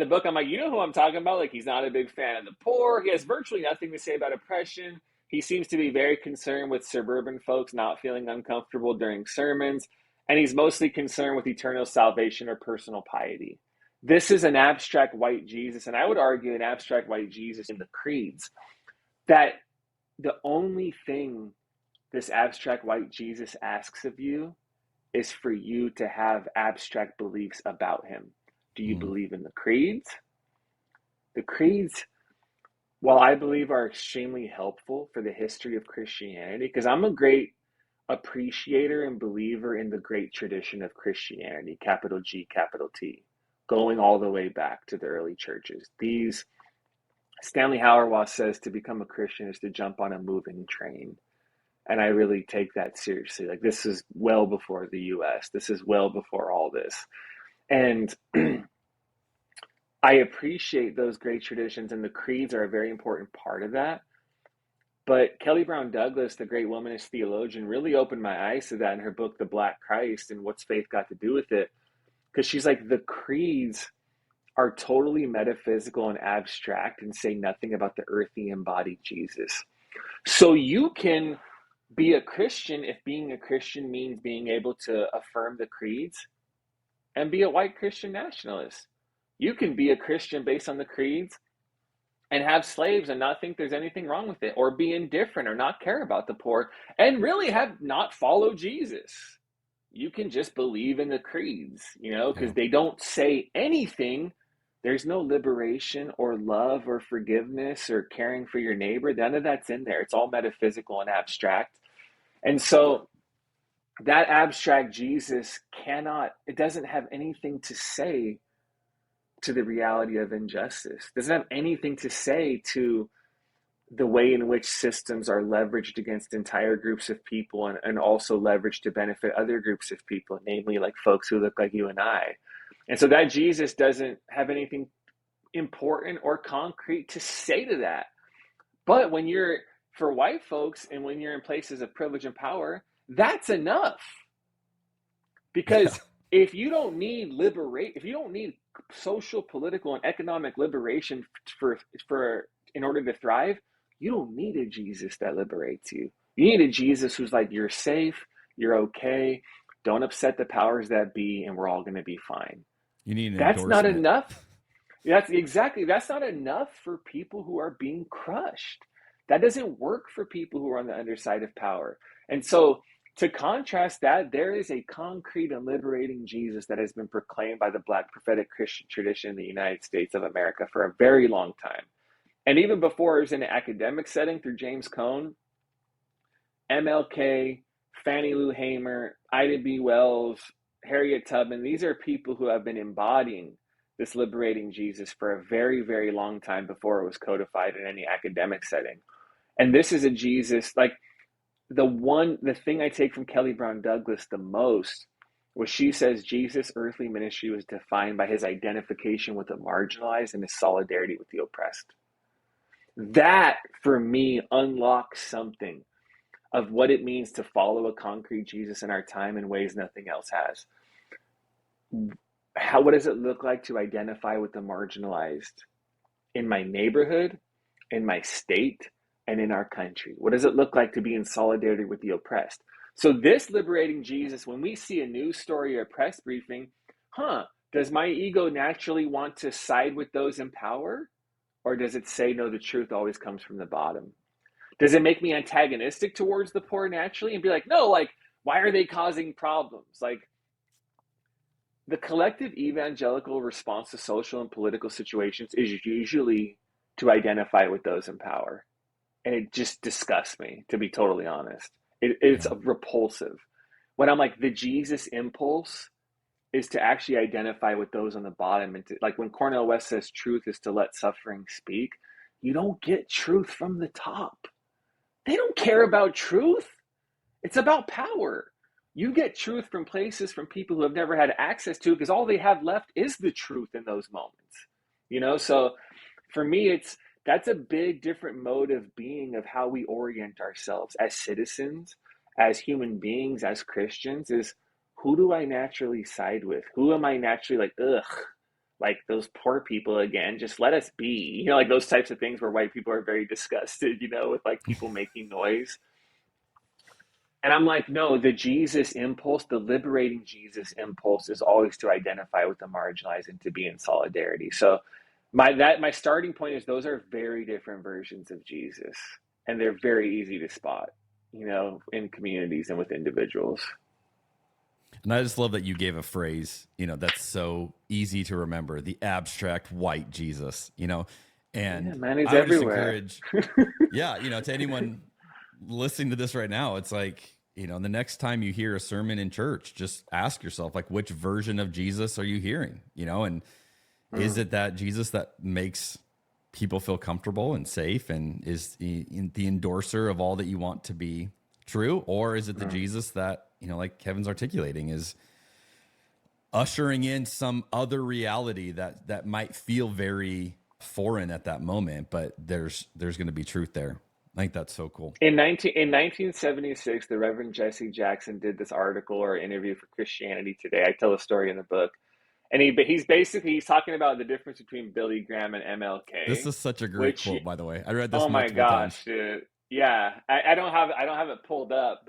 the book, I'm like, you know who I'm talking about? Like, he's not a big fan of the poor. He has virtually nothing to say about oppression. He seems to be very concerned with suburban folks not feeling uncomfortable during sermons. and he's mostly concerned with eternal salvation or personal piety. This is an abstract white Jesus, and I would argue an abstract white Jesus in the creeds, that the only thing this abstract white Jesus asks of you is for you to have abstract beliefs about him. Do you believe in the creeds? The creeds, while I believe are extremely helpful for the history of Christianity, because I'm a great appreciator and believer in the great tradition of Christianity, capital G, capital T, going all the way back to the early churches. Stanley Hauerwas says to become a Christian is to jump on a moving train. And I really take that seriously. Like, this is well before the US. This is well before all this. And I appreciate those great traditions, and the creeds are a very important part of that. But Kelly Brown Douglas, the great womanist theologian, really opened my eyes to that in her book, The Black Christ, and What's Faith Got to Do with It? Because she's like, the creeds are totally metaphysical and abstract and say nothing about the earthy embodied Jesus. So you can be a Christian if being a Christian means being able to affirm the creeds, and be a white Christian nationalist. You can be a Christian based on the creeds and have slaves and not think there's anything wrong with it, or be indifferent or not care about the poor and really have not followed Jesus. You can just believe in the creeds, because they don't say anything. There's no liberation or love or forgiveness or caring for your neighbor. None of that's in there. It's all metaphysical and abstract. And so that abstract Jesus it doesn't have anything to say to the reality of injustice. It doesn't have anything to say to the way in which systems are leveraged against entire groups of people and also leveraged to benefit other groups of people, namely like folks who look like you and I. And so that Jesus doesn't have anything important or concrete to say to that. But for white folks, and when you're in places of privilege and power, that's enough. Because if you don't need if you don't need social, political, and economic liberation in order to thrive, you don't need a Jesus that liberates you. You need a Jesus who's like, you're safe, you're okay, don't upset the powers that be, and we're all going to be fine. You need an That's not endorsement. enough. That's not enough for people who are being crushed. That doesn't work for people who are on the underside of power. And so to contrast that, there is a concrete and liberating Jesus that has been proclaimed by the Black prophetic Christian tradition in the United States of America for a very long time. And even before it was in an academic setting through James Cone, MLK, Fannie Lou Hamer, Ida B. Wells, Harriet Tubman, these are people who have been embodying this liberating Jesus for a very, very long time before it was codified in any academic setting. And this is a Jesus, like the thing I take from Kelly Brown Douglas the most was she says Jesus' earthly ministry was defined by his identification with the marginalized and his solidarity with the oppressed. That, for me, unlocks something of what it means to follow a concrete Jesus in our time in ways nothing else has. What does it look like to identify with the marginalized in my neighborhood, in my state, and in our country? What does it look like to be in solidarity with the oppressed? So this liberating Jesus, when we see a news story or a press briefing, does my ego naturally want to side with those in power? Or does it say, no, the truth always comes from the bottom? Does it make me antagonistic towards the poor naturally and be like, no, like, why are they causing problems? Like, the collective evangelical response to social and political situations is usually to identify with those in power. And it just disgusts me, to be totally honest. It's repulsive. When I'm like, the Jesus impulse is to actually identify with those on the bottom. And like when Cornel West says truth is to let suffering speak, you don't get truth from the top. They don't care about truth. It's about power. You get truth from places, from people who have never had access to it, because all they have left is the truth in those moments. So for me, that's a big different mode of being, of how we orient ourselves as citizens, as human beings, as Christians, is who do I naturally side with? Who am I naturally like, like those poor people again, just let us be, like those types of things where white people are very disgusted, with like people making noise. And I'm like, no, the Jesus impulse, the liberating Jesus impulse is always to identify with the marginalized and to be in solidarity. So my starting point is those are very different versions of Jesus, and they're very easy to spot, in communities and with individuals. And I just love that you gave a phrase, that's so easy to remember, the abstract white Jesus, and yeah, man, he's I would everywhere. just encourage, to anyone listening to this right now, it's like, the next time you hear a sermon in church, just ask yourself, like, which version of Jesus are you hearing? And is it that Jesus that makes people feel comfortable and safe and is the endorser of all that you want to be true? Or is it the Jesus that, like Kevin's articulating, is ushering in some other reality that might feel very foreign at that moment, but there's going to be truth there. I think that's so cool. In 1976, the Reverend Jesse Jackson did this article or interview for Christianity Today. I tell a story in the book. And he's talking about the difference between Billy Graham and MLK. This is such a great quote, by the way. I read this oh my multiple gosh, times. dude. Yeah. I don't have it pulled up,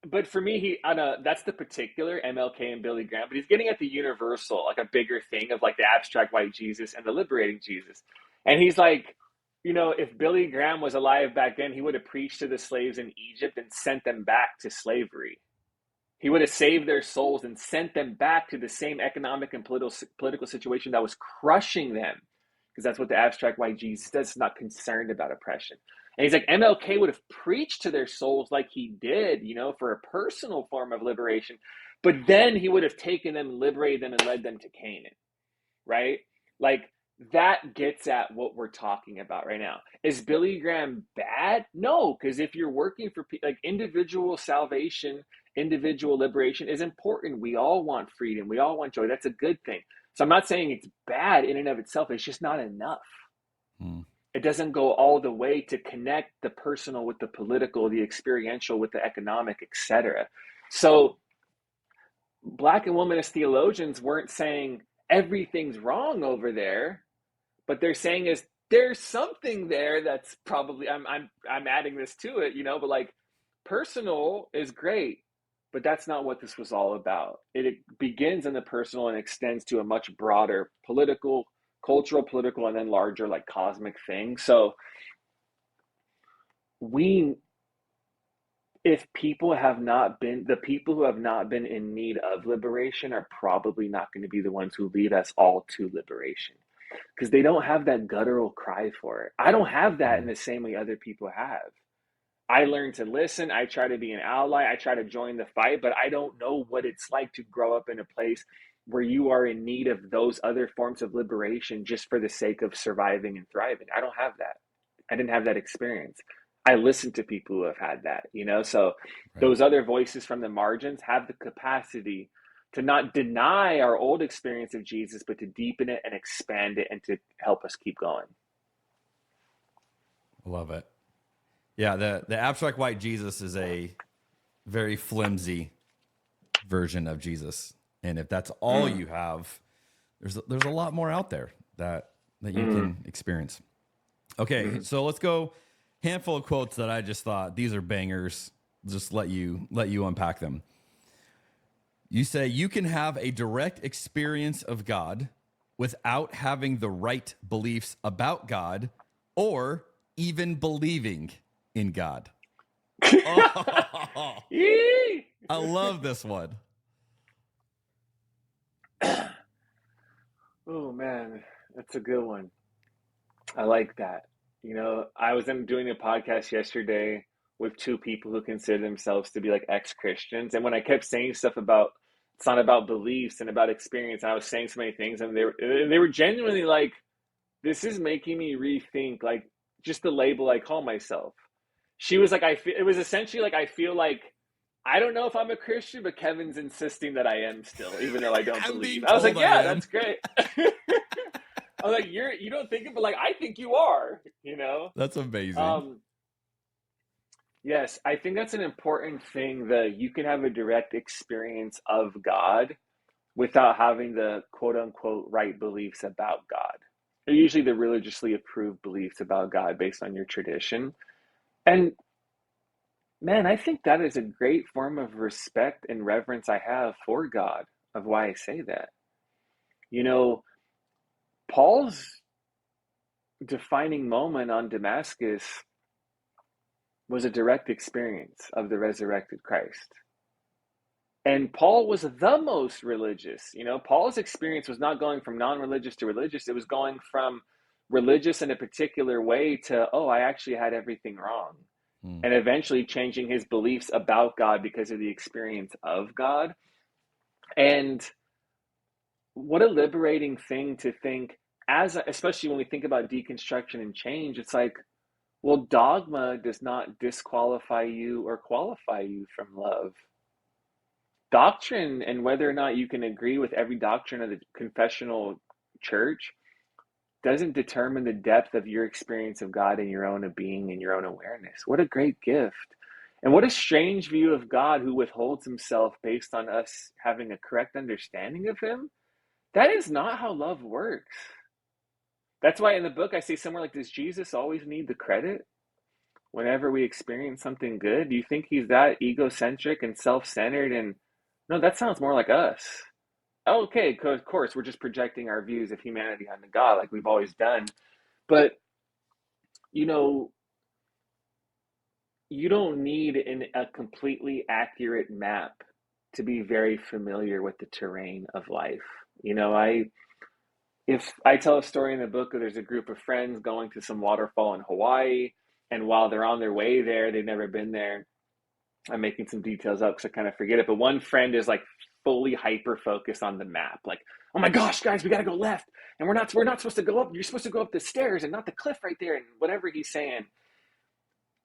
but for me, that's the particular MLK and Billy Graham, but he's getting at the universal, like a bigger thing of like the abstract white Jesus and the liberating Jesus. And he's like, if Billy Graham was alive back then, he would have preached to the slaves in Egypt and sent them back to slavery. He would have saved their souls and sent them back to the same economic and political situation that was crushing them, because that's what the abstract white Jesus does. He's not concerned about oppression. And he's like, MLK would have preached to their souls like he did, for a personal form of liberation. But then he would have taken them, liberated them, and led them to Canaan, right? Like, that gets at what we're talking about right now. Is Billy Graham bad? No, because if you're working for individual salvation, individual liberation is important. We all want freedom. We all want joy. That's a good thing. So I'm not saying it's bad in and of itself. It's just not enough. It doesn't go all the way to connect the personal with the political, the experiential with the economic, etc. So Black and womanist theologians weren't saying everything's wrong over there, but they're saying is there's something there that's probably I'm adding this to it, but like personal is great, but that's not what this was all about. It begins in the personal and extends to a much broader cultural, political, and then larger like cosmic thing. So if people who have not been in need of liberation are probably not going to be the ones who lead us all to liberation, because they don't have that guttural cry for it. I don't have that in the same way other people have. I learn to listen. I try to be an ally. I try to join the fight, but I don't know what it's like to grow up in a place where you are in need of those other forms of liberation just for the sake of surviving and thriving. I don't have that. I didn't have that experience. I listen to people who have had that, so those other voices from the margins have the capacity to not deny our old experience of Jesus, but to deepen it and expand it and to help us keep going. Love it. Yeah, the abstract white Jesus is a very flimsy version of Jesus. And if that's all you have, there's a lot more out there that you can experience. Okay, so let's go. Handful of quotes that I just thought these are bangers. Just let you unpack them. You say you can have a direct experience of God without having the right beliefs about God or even believing in God. Oh, I love this one. Oh man, that's a good one. I like that. I was doing a podcast yesterday with two people who consider themselves to be like ex-Christians. And when I kept saying stuff about, it's not about beliefs and about experience, I was saying so many things, and they were genuinely like, this is making me rethink like just the label I call myself. She was like, it was essentially like, I feel like, I don't know if I'm a Christian, but Kevin's insisting that I am still, even though I don't believe. I was like, yeah, that's great. I was like, you don't think it, but like, I think you are, That's amazing. Yes, I think that's an important thing, that you can have a direct experience of God without having the quote unquote right beliefs about God. They're usually the religiously approved beliefs about God based on your tradition. And Man, I think that is a great form of respect and reverence I have for God, of why I say that. You know, Paul's defining moment on Damascus was a direct experience of the resurrected Christ. And Paul was the most religious. You know, Paul's experience was not going from non-religious to religious. It was going from religious in a particular way to, oh, I actually had everything wrong. And eventually changing his beliefs about God because of the experience of God. And what a liberating thing to think, especially when we think about deconstruction and change, it's like, well, dogma does not disqualify you or qualify you from love. Doctrine, and whether or not you can agree with every doctrine of the confessional church, doesn't determine the depth of your experience of God and your own being and your own awareness. What a great gift. And what a strange view of God who withholds himself based on us having a correct understanding of him. That is not how love works. That's why in the book I say somewhere like, does Jesus always need the credit whenever we experience something good? Do you think he's that egocentric and self-centered? And no, that sounds more like us. Okay, of course, we're just projecting our views of humanity onto God like we've always done. But, you know, you don't need a completely accurate map to be very familiar with the terrain of life. You know, if I tell a story in the book of there's a group of friends going to some waterfall in Hawaii, and while they're on their way there, they've never been there. I'm making some details up because I kind of forget it. But one friend is like fully hyper focused on the map. Like, oh my gosh, guys, we got to go left. And we're not supposed to go up. You're supposed to go up the stairs and not the cliff right there. And whatever he's saying.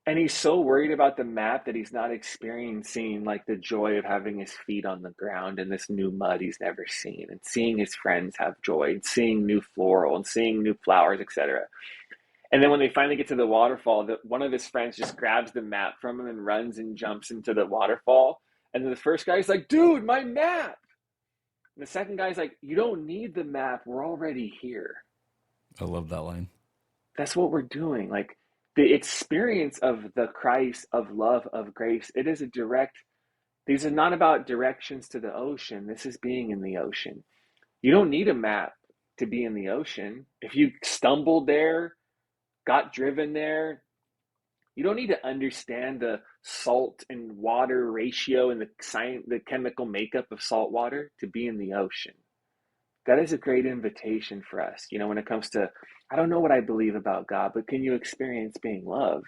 And he's so worried about the map that he's not experiencing like the joy of having his feet on the ground in this new mud he's never seen, and seeing his friends have joy, and seeing new floral and seeing new flowers, etc. And then when they finally get to the waterfall, one of his friends just grabs the map from him and runs and jumps into the waterfall. And then the first guy's like, dude, my map. And the second guy's like, you don't need the map. We're already here. I love that line. That's what we're doing. Like the experience of the Christ, of love, of grace, it is a direct, these are not about directions to the ocean. This is being in the ocean. You don't need a map to be in the ocean. If you stumbled there, got driven there, you don't need to understand the salt and water ratio and the chemical makeup of salt water to be in the ocean. That is a great invitation for us. You know, when it comes to, I don't know what I believe about God, but can you experience being loved?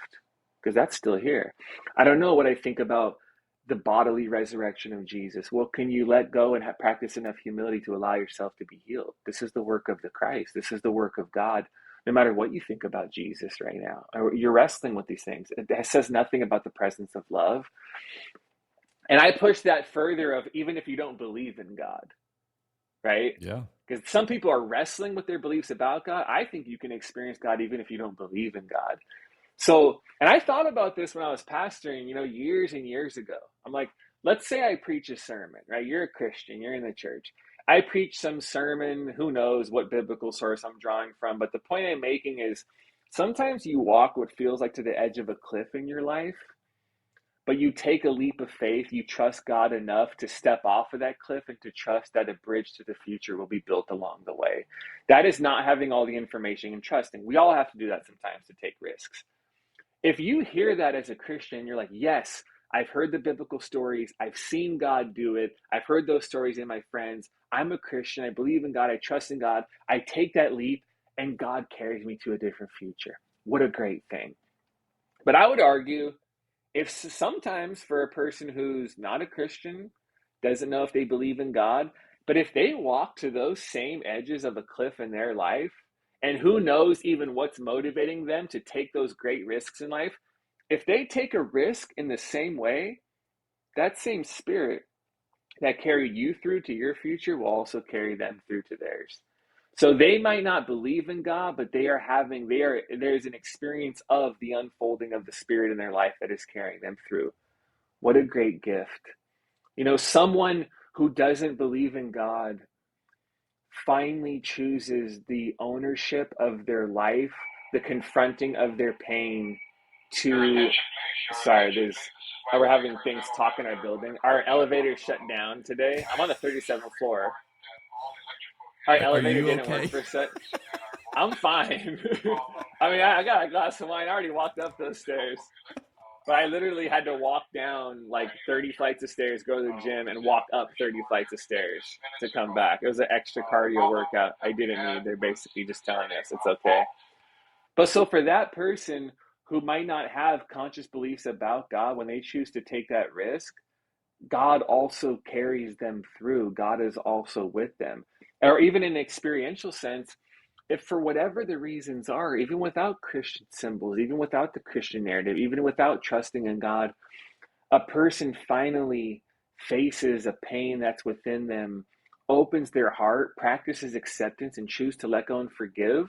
Because that's still here. I don't know what I think about the bodily resurrection of Jesus. Well, can you let go and practice enough humility to allow yourself to be healed? This is the work of the Christ. This is the work of God. No matter what you think about Jesus right now, or you're wrestling with these things. It says nothing about the presence of love. And I push that further of even if you don't believe in God, right? Yeah. Because some people are wrestling with their beliefs about God. I think you can experience God even if you don't believe in God. So, and I thought about this when I was pastoring, you know, years and years ago. I'm like, let's say I preach a sermon, right? You're a Christian, you're in the church. I preach some sermon, who knows what biblical source I'm drawing from, but the point I'm making is sometimes you walk what feels like to the edge of a cliff in your life, but you take a leap of faith, you trust God enough to step off of that cliff and to trust that a bridge to the future will be built along the way. That is not having all the information and trusting. We all have to do that sometimes to take risks. If you hear that as a Christian, you're like, yes, I've heard the biblical stories. I've seen God do it. I've heard those stories in my friends. I'm a Christian. I believe in God. I trust in God. I take that leap and God carries me to a different future. What a great thing. But I would argue if sometimes for a person who's not a Christian, doesn't know if they believe in God, but if they walk to those same edges of a cliff in their life, and who knows even what's motivating them to take those great risks in life, if they take a risk in the same way, that same spirit that carried you through to your future will also carry them through to theirs. So they might not believe in God, but there's an experience of the unfolding of the Spirit in their life that is carrying them through. What a great gift. You know, someone who doesn't believe in God finally chooses the ownership of their life, the confronting of their pain, to, sorry, we're having things talk in our building. Our elevator shut down today. I'm on the 37th floor. Our elevator didn't work for a sec. I'm fine. I mean, I got a glass of wine. I already walked up those stairs. But I literally had to walk down like 30 flights of stairs, go to the gym, and walk up 30 flights of stairs to come back. It was an extra cardio workout I didn't need. They're basically just telling us it's okay. But so for that person who might not have conscious beliefs about God, when they choose to take that risk, God also carries them through. God is also with them. Or even in an experiential sense, if for whatever the reasons are, even without Christian symbols, even without the Christian narrative, even without trusting in God, a person finally faces a pain that's within them, opens their heart, practices acceptance, and choose to let go and forgive,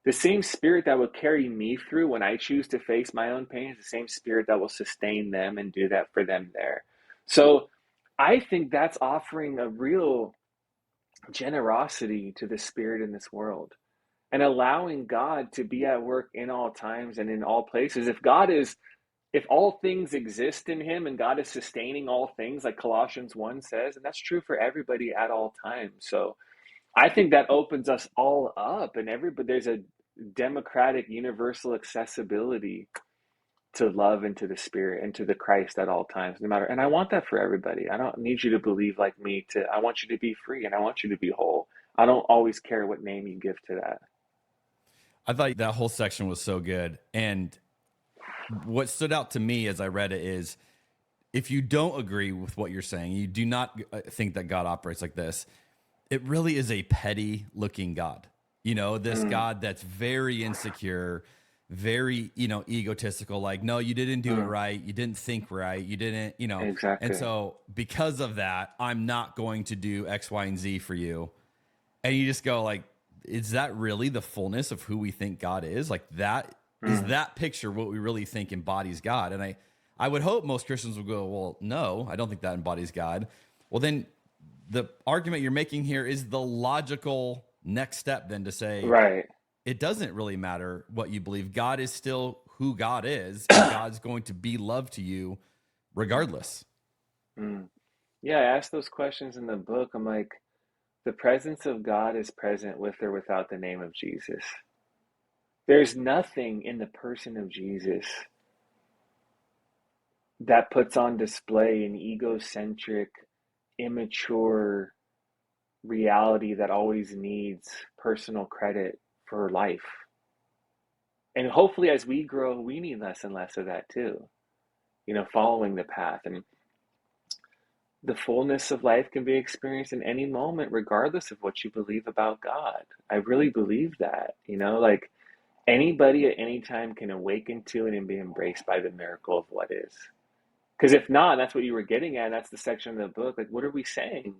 the same spirit that will carry me through when I choose to face my own pain is the same spirit that will sustain them and do that for them there. So I think that's offering a real generosity to the spirit in this world and allowing God to be at work in all times and in all places. If all things exist in him and God is sustaining all things, like Colossians 1 says, and that's true for everybody at all times. So I think that opens us all up, and there's a democratic, universal accessibility to love and to the Spirit and to the Christ at all times, no matter. And I want that for everybody. I don't need you to believe like me. I want you to be free and I want you to be whole. I don't always care what name you give to that. I thought that whole section was so good. And what stood out to me as I read it is, if you don't agree with what you're saying, you do not think that God operates like this, it really is a petty looking God. You know, this God that's very insecure, very, egotistical, like, no, you didn't do it right. You didn't think right. You didn't, Exactly. And so because of that, I'm not going to do X, Y, and Z for you. And you just go like, is that really the fullness of who we think God is? Like that, is that picture what we really think embodies God? And I would hope most Christians would go, well, no, I don't think that embodies God. Well, then the argument you're making here is the logical next step then to say, right, it doesn't really matter what you believe. God is still who God is. And God's going to be love to you regardless. Yeah, I asked those questions in the book. I'm like, the presence of God is present with or without the name of Jesus. There's nothing in the person of Jesus that puts on display an egocentric, immature reality that always needs personal credit for life. And hopefully as we grow, we need less and less of that too, following the path. And the fullness of life can be experienced in any moment, regardless of what you believe about God. I really believe that, like anybody at any time can awaken to it and be embraced by the miracle of what is. Because if not, that's what you were getting at. That's the section of the book. Like, what are we saying?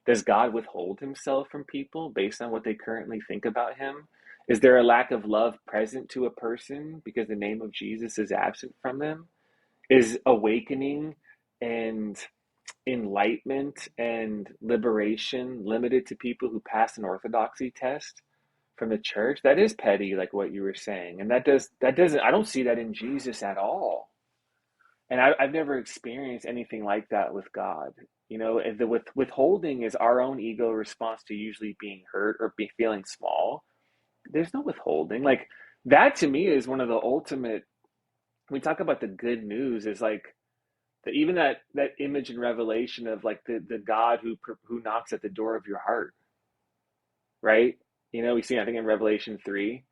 Does God withhold himself from people based on what they currently think about him? Is there a lack of love present to a person because the name of Jesus is absent from them? Is awakening and enlightenment and liberation limited to people who pass an orthodoxy test from the church? That is petty, like what you were saying. And that doesn't, I don't see that in Jesus at all. And I've never experienced anything like that with God. The withholding is our own ego response to usually being hurt or feeling small. There's no withholding. Like that to me is one of the ultimate, when we talk about the good news, is like even that image in Revelation of like the God who knocks at the door of your heart, right? We see, I think in Revelation 3,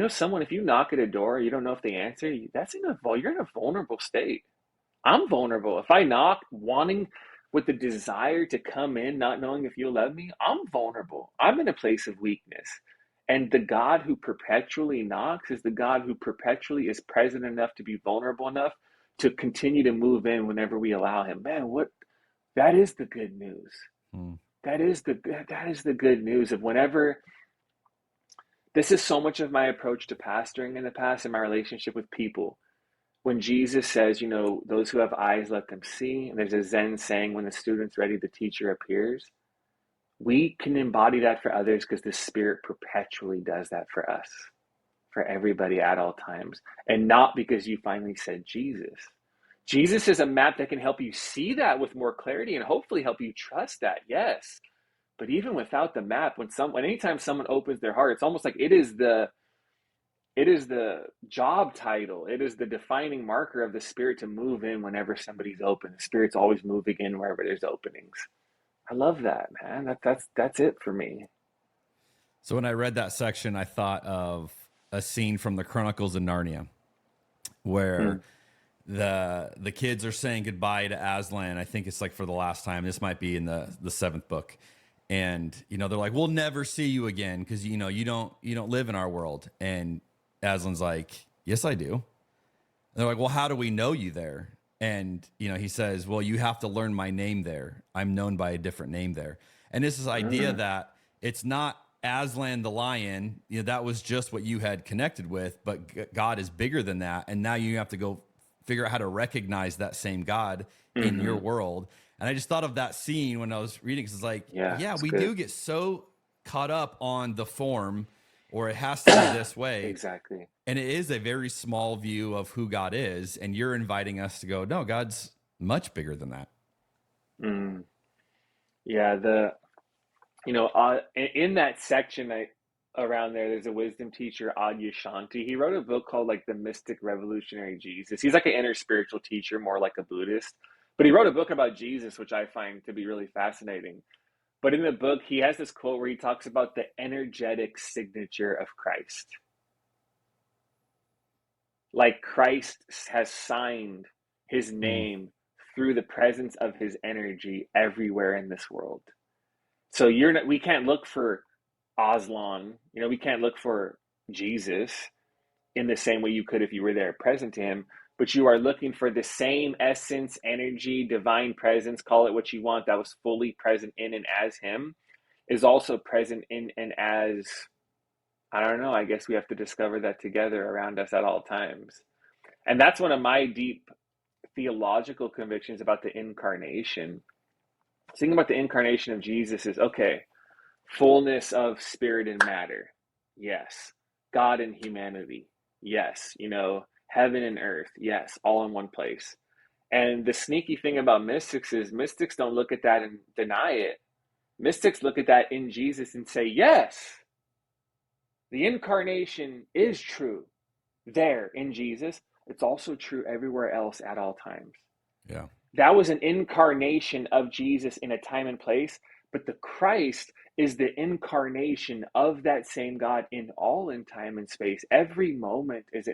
someone, if you knock at a door, you don't know if they answer, you're in a vulnerable state. I'm vulnerable. If I knock with the desire to come in, not knowing if you'll love me, I'm vulnerable. I'm in a place of weakness. And the God who perpetually knocks is the God who perpetually is present enough to be vulnerable enough to continue to move in whenever we allow him. Man, that is the good news. That is the good news of whenever. This is so much of my approach to pastoring in the past and my relationship with people. When Jesus says, those who have eyes, let them see. And there's a Zen saying, when the student's ready, the teacher appears. We can embody that for others because the Spirit perpetually does that for us for everybody at all times. And not because you finally said Jesus. Jesus is a map that can help you see that with more clarity and hopefully help you trust that, yes. But even without the map, anytime someone opens their heart, it's almost like it is the job title. It is the defining marker of the Spirit to move in whenever somebody's open. The Spirit's always moving in wherever there's openings. I love that, man. That's it for me. So when I read that section, I thought of a scene from the Chronicles of Narnia where the kids are saying goodbye to Aslan. I think it's like for the last time. This might be in the 7th book. And, they're like, we'll never see you again because, you don't live in our world. And Aslan's like, yes, I do. And they're like, well, how do we know you there? And, he says, well, you have to learn my name there. I'm known by a different name there. And this is idea that it's not Aslan the lion. That was just what you had connected with, but God is bigger than that. And now you have to go figure out how to recognize that same God in your world. And I just thought of that scene when I was reading, because it's like, we do get so caught up on the form, or it has to be this way. Exactly. And it is a very small view of who God is. And you're inviting us to go, no, God's much bigger than that. Yeah. In that section around there's a wisdom teacher, Adyashanti. He wrote a book called like The Mystic Revolutionary Jesus. He's like an inner spiritual teacher, more like a Buddhist. But he wrote a book about Jesus, which I find to be really fascinating. But in the book, he has this quote where he talks about the energetic signature of Christ. Like Christ has signed his name through the presence of his energy everywhere in this world. So we can't look for Aslan, we can't look for Jesus in the same way you could if you were there present to him, but you are looking for the same essence, energy, divine presence, call it what you want, that was fully present in and as him, is also present in and as, I don't know, I guess we have to discover that together around us at all times. And that's one of my deep theological convictions about the incarnation. Thinking about the incarnation of Jesus is, okay, fullness of spirit and matter, yes. God and humanity, yes. Heaven and earth, yes, all in one place. And the sneaky thing about mystics is mystics don't look at that and deny it. Mystics look at that in Jesus and say, yes, the incarnation is true there in Jesus. It's also true everywhere else at all times. Yeah. That was an incarnation of Jesus in a time and place, but the Christ is the incarnation of that same God in time and space. Every moment is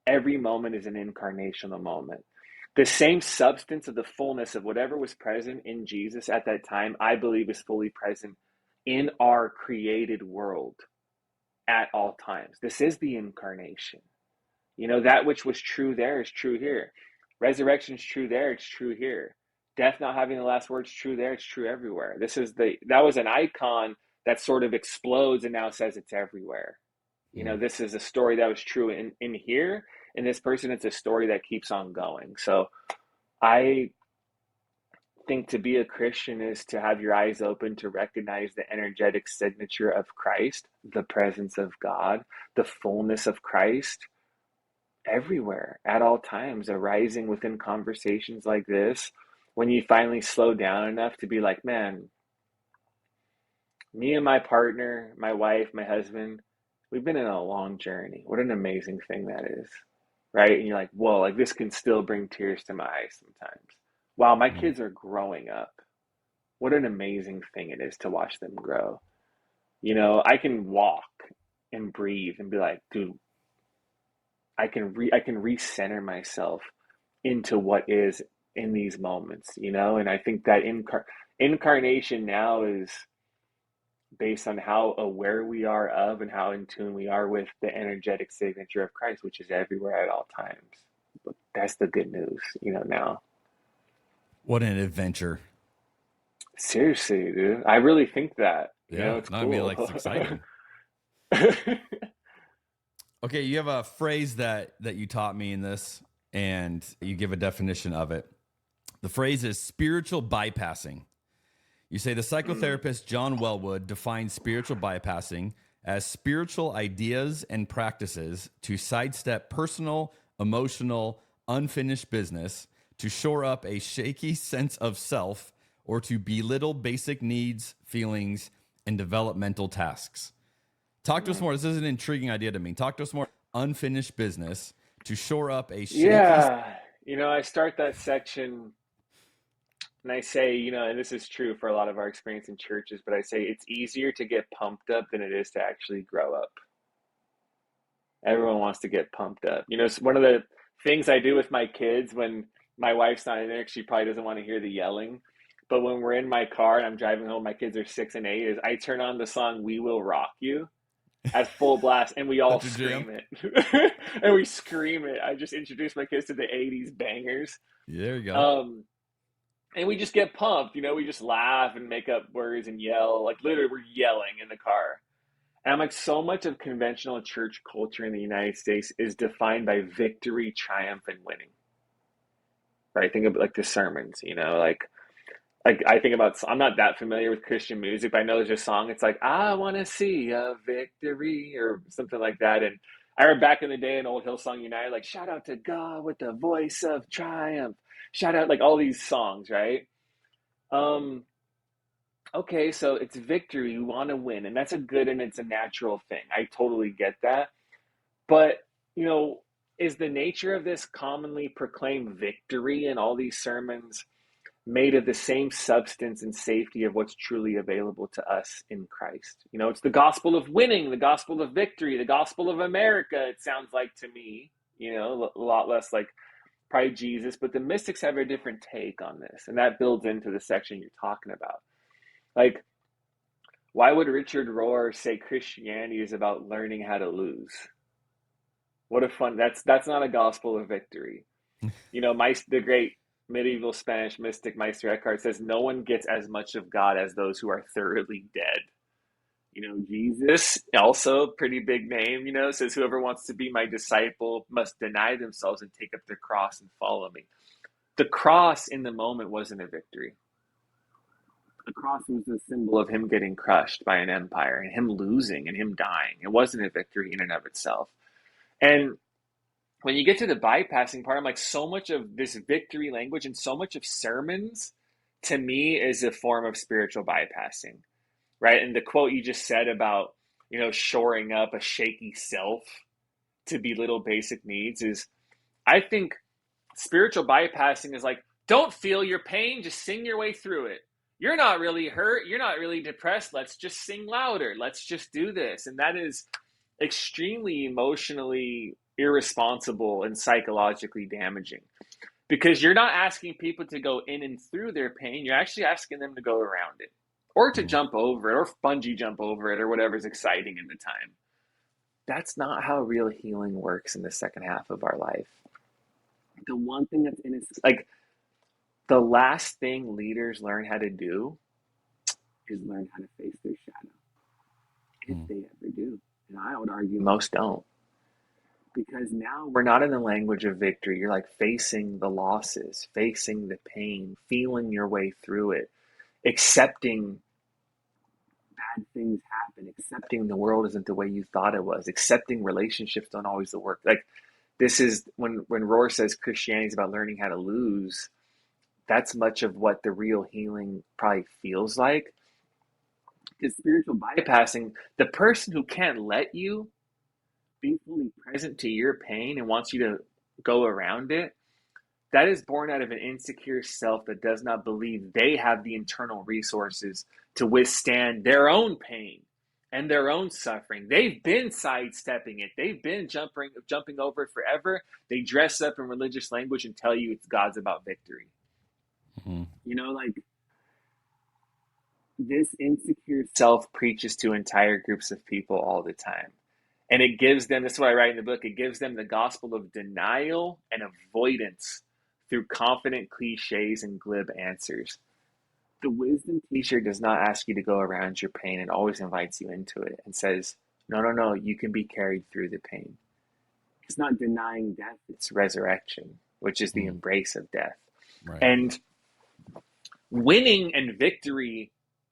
every moment is an incarnational moment. The same substance of the fullness of whatever was present in Jesus at that time, I believe, is fully present in our created world at all times. This is the incarnation. That which was true there is true here. Resurrection is true there, it's true here. Death not having the last word is true there, it's true everywhere. That was an icon that sort of explodes and now says it's everywhere. This is a story that was true in here. In this person, it's a story that keeps on going. So I think to be a Christian is to have your eyes open to recognize the energetic signature of Christ, the presence of God, the fullness of Christ everywhere at all times, arising within conversations like this. When you finally slow down enough to be like, man, me and my partner, my wife, my husband, we've been in a long journey. What an amazing thing that is, right? And you're like, whoa, like this can still bring tears to my eyes sometimes. Wow, my kids are growing up. What an amazing thing it is to watch them grow. I can walk and breathe and be like, dude, I can recenter myself into what is in these moments, and I think that incarnation now is based on how aware we are of and how in tune we are with the energetic signature of Christ, which is everywhere at all times. But that's the good news, now. What an adventure. Seriously, dude. I really think that. It's cool. I mean, like, it's exciting. Okay, you have a phrase that you taught me in this, and you give a definition of it. The phrase is spiritual bypassing. You say the psychotherapist John Wellwood defines spiritual bypassing as spiritual ideas and practices to sidestep personal, emotional, unfinished business, to shore up a shaky sense of self, or to belittle basic needs, feelings, and developmental tasks. Talk to us more. This is an intriguing idea to me. Talk to us more. Unfinished business to shore up a shaky... Yeah. I start that section and I say, and this is true for a lot of our experience in churches, but I say it's easier to get pumped up than it is to actually grow up. Everyone wants to get pumped up. It's one of the things I do with my kids when my wife's not in there, she probably doesn't want to hear the yelling. But when we're in my car and I'm driving home, my kids are 6 and 8, is I turn on the song "We Will Rock You" at full blast, and we all scream it. And we scream it. I just introduced my kids to the 80s bangers. There you go. And we just get pumped. We just laugh and make up words and yell. Like, literally, we're yelling in the car. And I'm like, so much of conventional church culture in the United States is defined by victory, triumph, and winning. Right? Think of like the sermons, like I think about, I'm not that familiar with Christian music, but I know there's a song. It's like, I want to see a victory or something like that. And I heard back in the day in Old Hillsong United, like, shout out to God with the voice of triumph. Shout out, like all these songs, right? Okay, so it's victory. You want to win. And that's a good and it's a natural thing. I totally get that. But, is the nature of this commonly proclaimed victory in all these sermons made of the same substance and safety of what's truly available to us in Christ? It's the gospel of winning, the gospel of victory, the gospel of America, it sounds like to me, a lot less like probably Jesus, but the mystics have a different take on this. And that builds into the section you're talking about. Like, why would Richard Rohr say Christianity is about learning how to lose? What a fun, that's not a gospel of victory. The great medieval Spanish mystic Meister Eckhart says no one gets as much of God as those who are thoroughly dead. Jesus, also pretty big name, says whoever wants to be my disciple must deny themselves and take up their cross and follow me. The cross in the moment wasn't a victory. The cross was a symbol of him getting crushed by an empire and him losing and him dying. It wasn't a victory in and of itself. And when you get to the bypassing part, I'm like, so much of this victory language and so much of sermons to me is a form of spiritual bypassing, right? And the quote you just said about, shoring up a shaky self to belittle basic needs is, I think spiritual bypassing is like, don't feel your pain, just sing your way through it. You're not really hurt. You're not really depressed. Let's just sing louder. Let's just do this. And that is extremely emotionally irresponsible and psychologically damaging, because you're not asking people to go in and through their pain. You're actually asking them to go around it or to jump over it or bungee jump over it or whatever's exciting in the time. That's not how real healing works in the second half of our life. The one thing that's in it, like the last thing leaders learn how to do is learn how to face their shadow. If they ever do. And I would argue most don't. Because now we're not in the language of victory. You're like facing the losses, facing the pain, feeling your way through it, accepting bad things happen, accepting the world isn't the way you thought it was, accepting relationships don't always work. Like, this is when Rohr says Christianity is about learning how to lose, that's much of what the real healing probably feels like. Because spiritual bypassing, the person who can't let you be fully present to your pain and wants you to go around it, that is born out of an insecure self that does not believe they have the internal resources to withstand their own pain and their own suffering. They've been sidestepping it. They've been jumping over it forever. They dress up in religious language and tell you it's God's about victory. Like, this insecure self preaches to entire groups of people all the time. And it gives them, this is what I write in the book, it gives them the gospel of denial and avoidance through confident cliches and glib answers. The wisdom teacher does not ask you to go around your pain. It always invites you into it and says, no, you can be carried through the pain. It's not denying death, it's resurrection, which is the embrace of death. Right. And winning and victory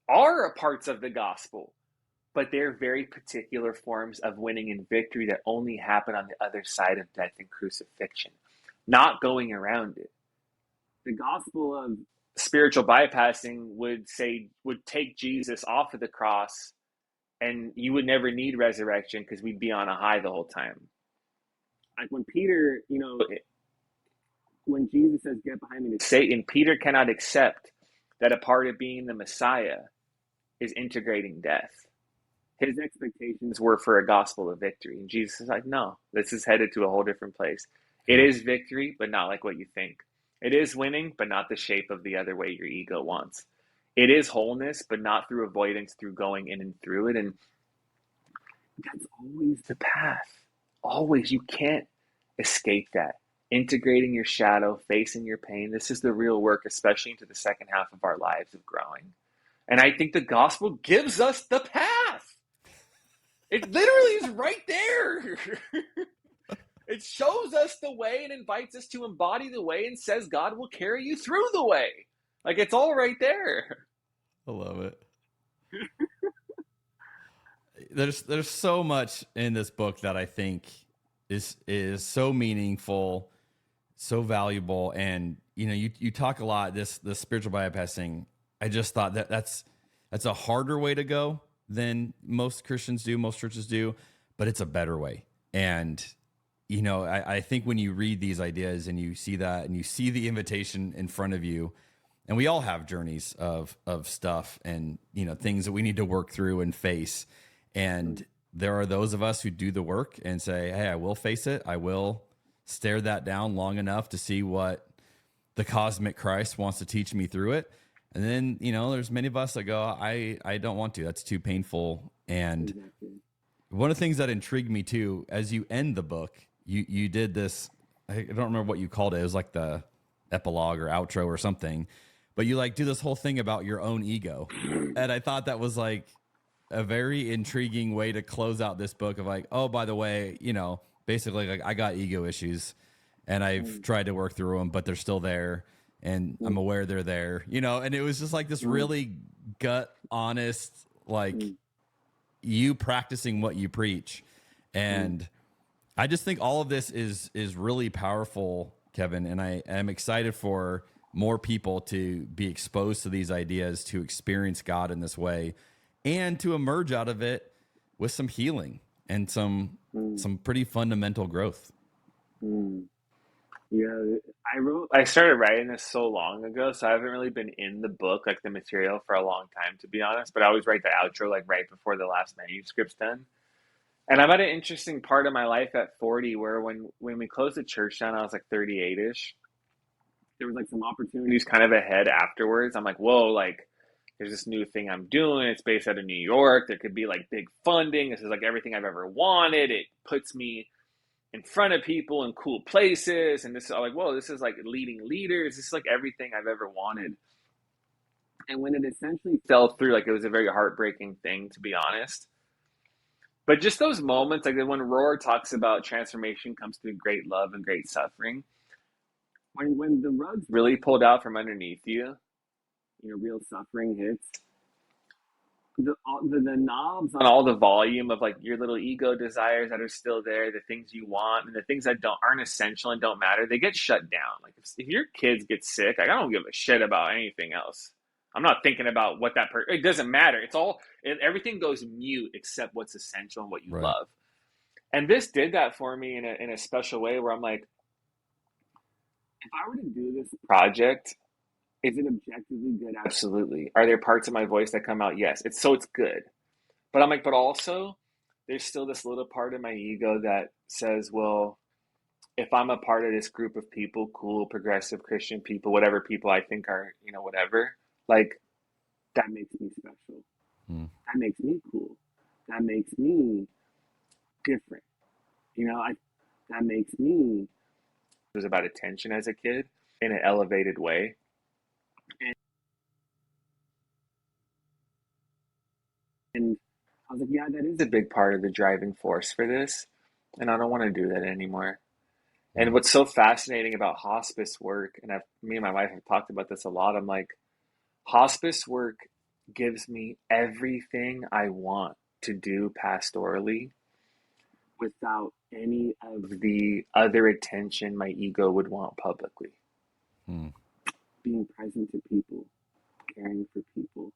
are parts of the gospel, but they're very particular forms of winning and victory that only happen on the other side of death and crucifixion, not going around it. The gospel of spiritual bypassing would take Jesus off of the cross, and you would never need resurrection because we'd be on a high the whole time. Like when Peter, when Jesus says, "Get behind me, Satan," Peter cannot accept that a part of being the Messiah is integrating death. His expectations were for a gospel of victory. And Jesus is like, no, this is headed to a whole different place. It is victory, but not like what you think. It is winning, but not the shape of the other way your ego wants. It is wholeness, but not through avoidance, through going in and through it. And that's always the path. Always. You can't escape that. Integrating your shadow, facing your pain. This is the real work, especially into the second half of our lives of growing. And I think the gospel gives us the path. It literally is right there. It shows us the way and invites us to embody the way and says God will carry you through the way. Like, it's all right there. I love it. There's so much in this book that I think is so meaningful, so valuable. And you talk a lot the spiritual bypassing. I just thought that's a harder way to go than most Christians do, most churches do, but it's a better way. And I think when you read these ideas and you see that and you see the invitation in front of you, and we all have journeys of stuff and things that we need to work through and face. And there are those of us who do the work and say, hey, I will face it. I will stare that down long enough to see what the cosmic Christ wants to teach me through it. And then, there's many of us that go, I don't want to. That's too painful. And one of the things that intrigued me too, as you end the book, you did this, I don't remember what you called it. It was like the epilogue or outro or something, but you do this whole thing about your own ego. And I thought that was like a very intriguing way to close out this book of like, oh, by the way, basically like I got ego issues and I've tried to work through them, but they're still there. And I'm aware they're there, and it was just like this really gut honest, like you practicing what you preach. And I just think all of this is really powerful, Kevin. And I am excited for more people to be exposed to these ideas, to experience God in this way, and to emerge out of it with some healing and some pretty fundamental growth. Yeah, I started writing this so long ago, so I haven't really been in the book, like the material, for a long time, to be honest. But I always write the outro like right before the last manuscript's done. And I'm at an interesting part of my life at 40 where when we closed the church down, I was like 38-ish. There was like some opportunities kind of ahead afterwards. I'm like, whoa, like there's this new thing I'm doing. It's based out of New York. There could be like big funding. This is like everything I've ever wanted. It puts me in front of people in cool places. And this is like, whoa, this is like leading leaders. This is like everything I've ever wanted. And when it essentially fell through, like it was a very heartbreaking thing, to be honest. But just those moments, like when Rohr talks about transformation comes through great love and great suffering, when the rug's really pulled out from underneath you, real suffering hits, the knobs on all the volume of like your little ego desires that are still there, the things you want and the things that aren't essential and don't matter, they get shut down. Like if your kids get sick, I don't give a shit about anything else. I'm not thinking about what it doesn't matter. Everything goes mute except what's essential and what you love. And this did that for me in a special way where I'm like, if I were to do this project, is it objectively good? Absolutely. Are there parts of my voice that come out? Yes. It's good. But I'm like, but also there's still this little part of my ego that says, well, if I'm a part of this group of people, cool, progressive Christian people, whatever people I think are, whatever, like that makes me special. That makes me cool. That makes me different. That makes me. It was about attention as a kid in an elevated way. And I was like, yeah, that is a big part of the driving force for this. And I don't want to do that anymore. And what's so fascinating about hospice work, and me and my wife have talked about this a lot, I'm like, hospice work gives me everything I want to do pastorally without any of the other attention my ego would want publicly. Being present to people, caring for people,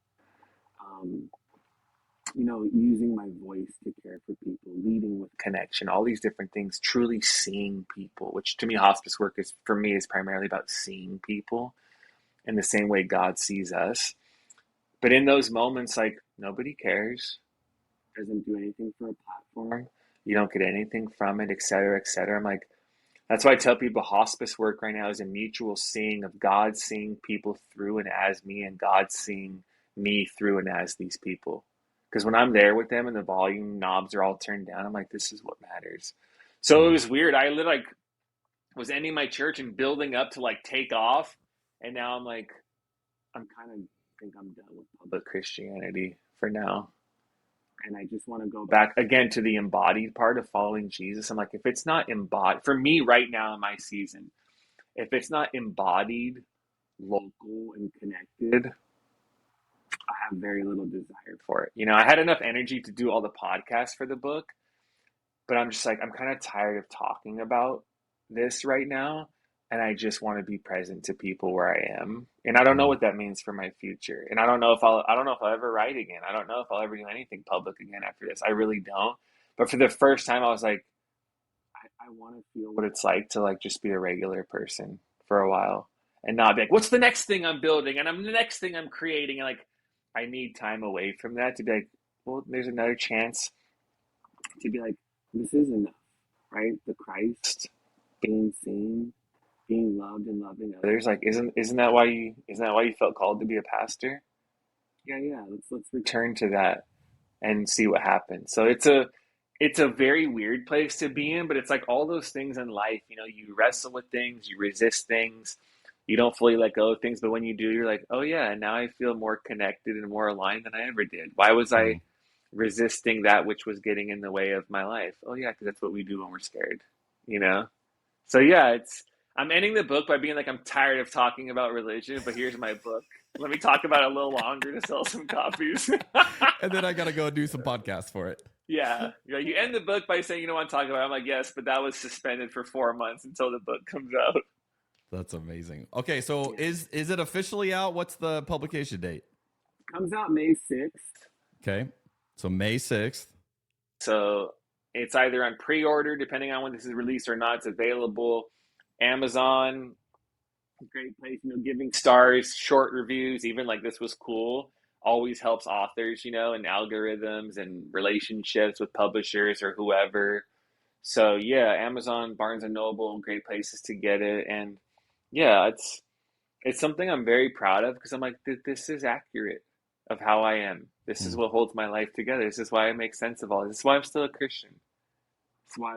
using my voice to care for people, leading with connection, all these different things, truly seeing people, which to me, hospice work is primarily about seeing people in the same way God sees us. But in those moments, like, nobody cares, doesn't do anything for a platform, you don't get anything from it, et cetera, et cetera. I'm like, that's why I tell people hospice work right now is a mutual seeing of God seeing people through and as me, and God seeing me through and as these people. Because when I'm there with them and the volume knobs are all turned down, I'm like, this is what matters. So it was weird. I literally was ending my church and building up to take off. And now I'm like, I'm think I'm done with public Christianity for now. And I just want to go back again to the embodied part of following Jesus. I'm like, if it's not embodied, for me right now in my season, if it's not embodied, local, and connected, I have very little desire for it. I had enough energy to do all the podcasts for the book, but I'm just like, I'm kind of tired of talking about this right now. And I just want to be present to people where I am. And I don't know what that means for my future. And I don't know if I'll ever write again. I don't know if I'll ever do anything public again after this. I really don't. But for the first time, I was like, I want to feel what it's like to just be a regular person for a while and not be like, what's the next thing I'm building? And the next thing I'm creating. And I need time away from that to be like, well, there's another chance to be like, this is enough, right? The Christ, being seen, being loved and loving others. Isn't that why you felt called to be a pastor? Yeah. Let's return to that and see what happens. So it's a very weird place to be in, but it's like all those things in life, you wrestle with things, you resist things, you don't fully let go of things, but when you do, you're like, oh yeah, now I feel more connected and more aligned than I ever did. Why was I resisting that which was getting in the way of my life? Oh yeah, because that's what we do when we're scared, So yeah, I'm ending the book by being like, I'm tired of talking about religion, but here's my book. Let me talk about it a little longer to sell some copies. And then I got to go do some podcasts for it. Yeah. You end the book by saying, you don't want to talk about it. I'm like, yes, but that was suspended for 4 months until the book comes out. That's amazing. Okay, so is it officially out? What's the publication date? Comes out May 6th. Okay, so May 6th. So it's either on pre-order, depending on when this is released or not. It's available. Amazon, great place, giving stars, short reviews, even this was cool, always helps authors, and algorithms and relationships with publishers or whoever. So yeah, Amazon, Barnes and Noble, great places to get it. And yeah, it's something I'm very proud of because I'm like, this is accurate of how I am. This is what holds my life together. This is why I make sense of all this. This is why I'm still a Christian. This is why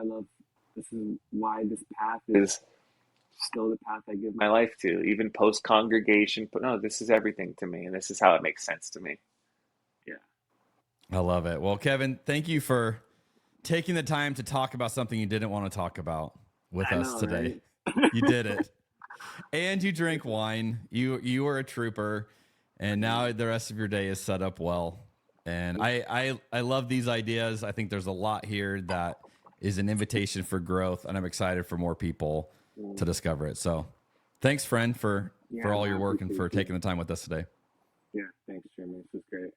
this is why this path is still the path I give my life to, even post-congregation. But no, this is everything to me, and this is how it makes sense to me. Yeah. I love it. Well, Kevin, thank you for taking the time to talk about something you didn't want to talk about with us today. Right? You did it. And you drink wine. You were a trooper, and now the rest of your day is set up well. And I love these ideas. I think there's a lot here that is an invitation for growth, and I'm excited for more people to discover it. So thanks, friend, for all your work and for taking the time with us today. Yeah, thanks, Jeremy. This was great.